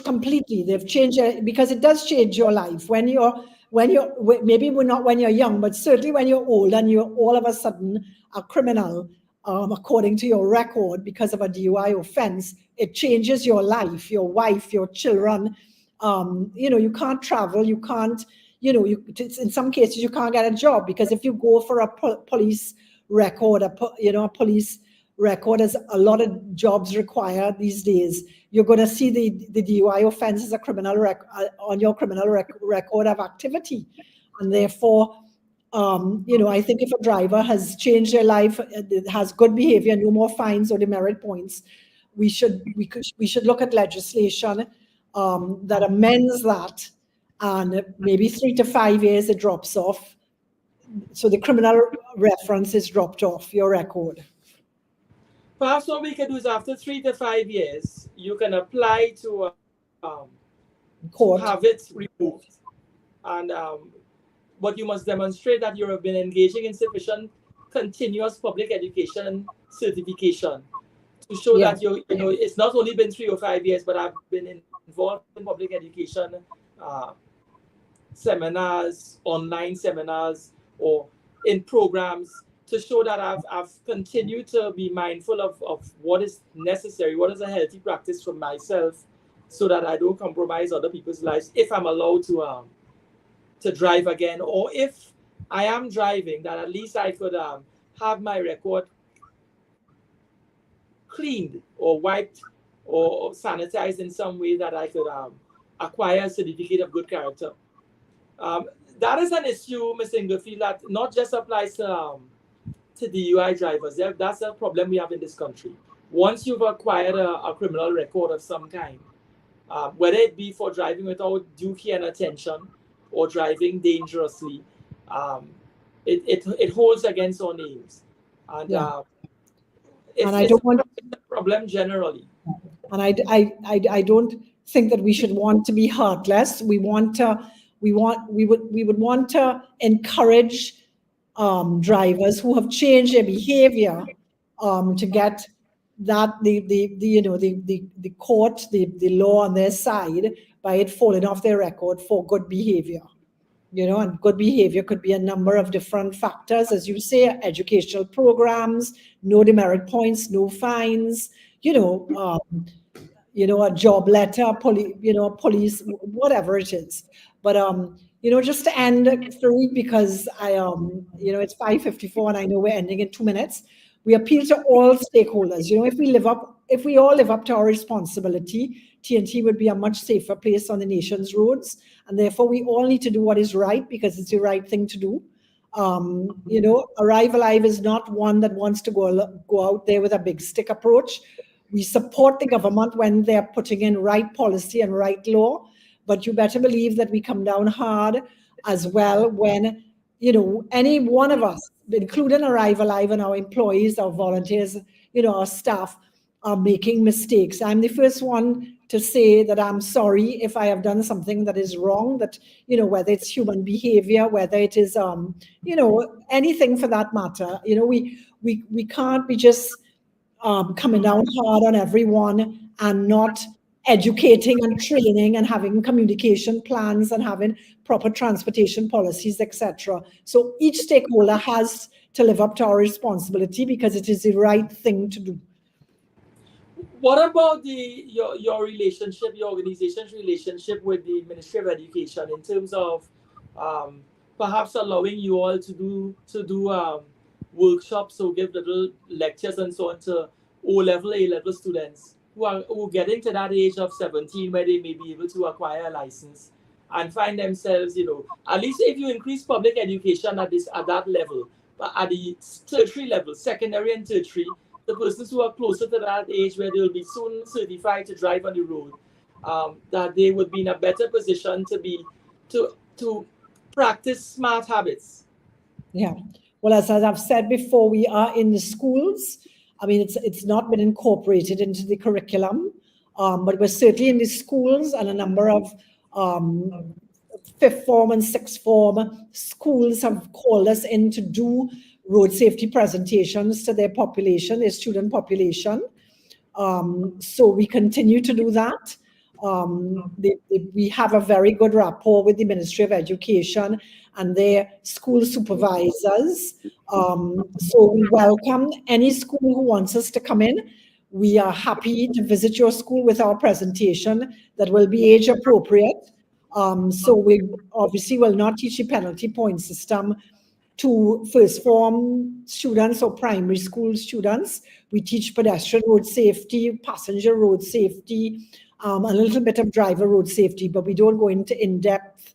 completely. They've changed because it does change your life when you're maybe not when you're young, but certainly when you're old and you're all of a sudden a criminal, according to your record because of a DUI offense. It changes your life, your wife, your children. You can't travel, you can't, in some cases you can't get a job, because if you go for a police record, a police record, as a lot of jobs require these days, you're going to see the DUI offense as a criminal on your criminal record of activity. And therefore, I think if a driver has changed their life, has good behavior, no more fines or demerit points, we should look at legislation that amends that, and maybe 3 to 5 years it drops off, so the criminal reference is dropped off your record. Perhaps what we can do is after 3 to 5 years, you can apply to have it removed, and but you must demonstrate that you have been engaging in sufficient continuous public education certification to show that it's not only been 3 or 5 years, but I've been involved in public education seminars, online seminars, or in programs, to show that I've continued to be mindful of what is necessary, what is a healthy practice for myself, so that I don't compromise other people's lives if I'm allowed to drive again, or if I am driving, that at least I could have my record cleaned or wiped or sanitized in some way, that I could acquire a certificate of good character. That is an issue, Ms. Inglefield, that not just applies to DUI drivers. That's a problem we have in this country. Once you've acquired a criminal record of some kind, whether it be for driving without due care and attention or driving dangerously, it holds against our names. And it's a problem generally. And I don't think that we should want to be heartless. We would want to encourage drivers who have changed their behavior to get that the court, the law on their side by it falling off their record for good behavior. And good behavior could be a number of different factors, as you say, educational programs, no demerit points, no fines, a job letter, police, whatever it is. But just to end, Fareed, because it's 5:54 and I know we're ending in 2 minutes. we appeal to all stakeholders. If we all live up to our responsibility, TNT would be a much safer place on the nation's roads. And therefore, we all need to do what is right because it's the right thing to do. Arrive Alive is not one that wants to go out there with a big stick approach. We support the government when they're putting in right policy and right law, but you better believe that we come down hard as well when, any one of us, including Arrive Alive and our employees, our volunteers, our staff, are making mistakes. I'm the first one to say that I'm sorry if I have done something that is wrong, that, whether it's human behavior, whether it is, anything for that matter. We can't be just coming down hard on everyone and not educating and training and having communication plans and having proper transportation policies, etc. So each stakeholder has to live up to our responsibility because it is the right thing to do. What about your relationship, your organization's relationship with the Ministry of Education in terms of perhaps allowing you all to do workshops or give little lectures and so on to O-level, A-level students who are getting to that age of 17 where they may be able to acquire a license and find themselves, at least if you increase public education at that level, but at the tertiary level, secondary and tertiary, the persons who are closer to that age where they will be soon certified to drive on the road, that they would be in a better position to practice smart habits. Yeah. Well, as I've said before, we are in the schools. I mean, it's not been incorporated into the curriculum, but we're certainly in the schools, and a number of fifth form and sixth form schools have called us in to do road safety presentations to their population, their student population. So we continue to do that. We have a very good rapport with the Ministry of Education and their school supervisors. So we welcome any school who wants us to come in. We are happy to visit your school with our presentation that will be age appropriate. So we obviously will not teach the penalty point system to first form students or primary school students. We teach pedestrian road safety, passenger road safety, a little bit of driver road safety, but we don't go into in-depth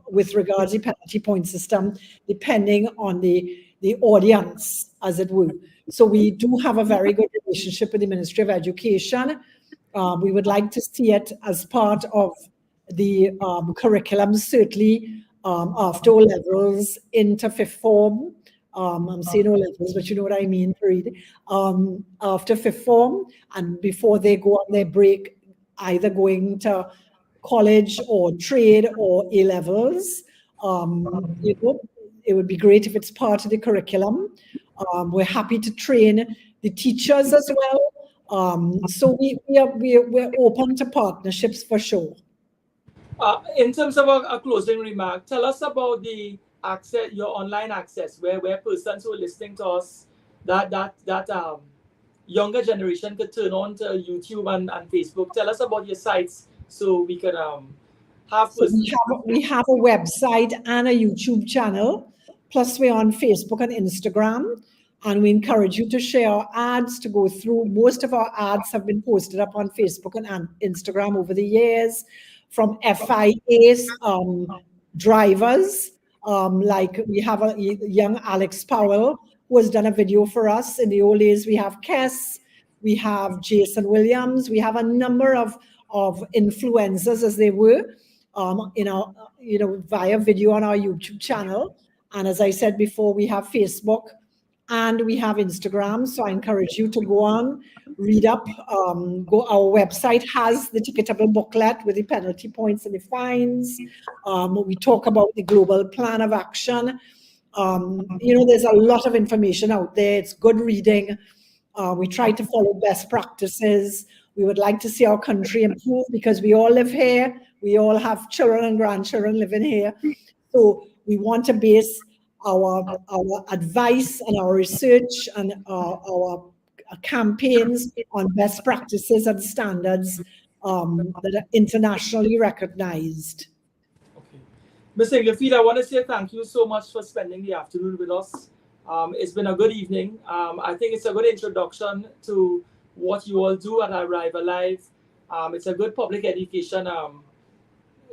with regards to the penalty point system, depending on the audience, as it were. So we do have a very good relationship with the Ministry of Education. We would like to see it as part of the curriculum, certainly after O levels into fifth form. I'm saying O levels, but you know what I mean, Fareed. After fifth form and before they go on their break, either going to college or trade or A levels. It would be great if it's part of the curriculum. We're happy to train the teachers as well. So we're open to partnerships for sure. In terms of a closing remark, tell us about the access, your online access, where persons who are listening to us, that younger generation could turn on to YouTube and Facebook. Tell us about your sites so we can have. So we have a website and a YouTube channel, plus we're on Facebook and Instagram, and we encourage you to share our ads, to go through. Most of our ads have been posted up on Facebook and Instagram over the years, from FIA's drivers, like we have a young Alex Powell who has done a video for us. In the old days, we have Kess, we have Jason Williams, we have a number of influencers, as they were, via video on our YouTube channel. And as I said before, we have Facebook and we have Instagram. So I encourage you to go on, read up. Our website has the ticketable booklet with the penalty points and the fines. We talk about the global plan of action. There's a lot of information out there. It's good reading. We try to follow best practices. We would like to see our country improve because we all live here. We all have children and grandchildren living here. So we want to base our advice and our research and our campaigns on best practices and standards that are internationally recognized. Okay. Ms. Inglefield, I want to say thank you so much for spending the afternoon with us. It's been a good evening. I think it's a good introduction to what you all do at Arrive Alive. It's a good public education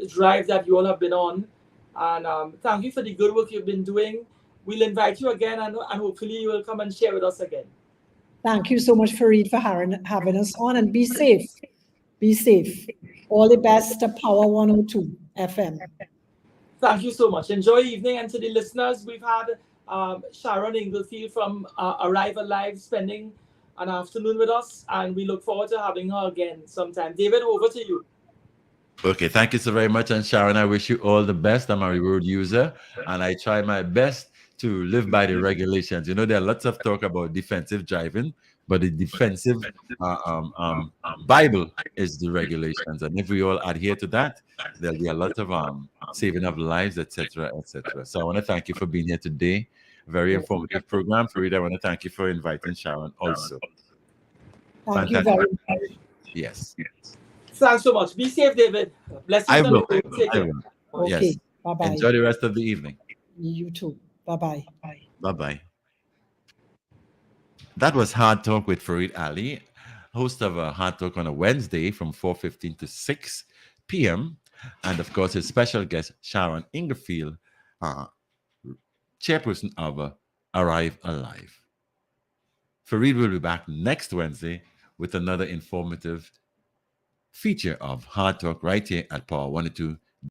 drive that you all have been on. And thank you for the good work you've been doing. We'll invite you again, and hopefully you will come and share with us again. Thank you so much, Farid, for having us on, and be safe. Be safe. All the best to Power 102 FM. Thank you so much. Enjoy the evening. And to the listeners, we've had Sharon Inglefield from Arrive Alive spending an afternoon with us, and we look forward to having her again sometime. David, over to you. Okay, thank you so very much. And Sharon, I wish you all the best. I'm a road user, and I try my best to live by the regulations. You know, there are lots of talk about defensive driving, but the defensive Bible is the regulations. And if we all adhere to that, there'll be a lot of saving of lives, etc., etc. So I want to thank you for being here today. Very informative program. Farid, I want to thank you for inviting Sharon also. Thank you very much. Yes. Thanks so much. Be safe, David. Blessings. I will. Take care. Okay. Yes. Bye-bye. Enjoy the rest of the evening. You too. Bye-bye. Bye-bye. That was Hard Talk with Farid Ali, host of a Hard Talk on a Wednesday from 4:15 to 6 p.m. And of course, his special guest, Sharon Inglefield, chairperson of Arrive Alive. Farid will be back next Wednesday with another informative feature of Hard Talk right here at Power 102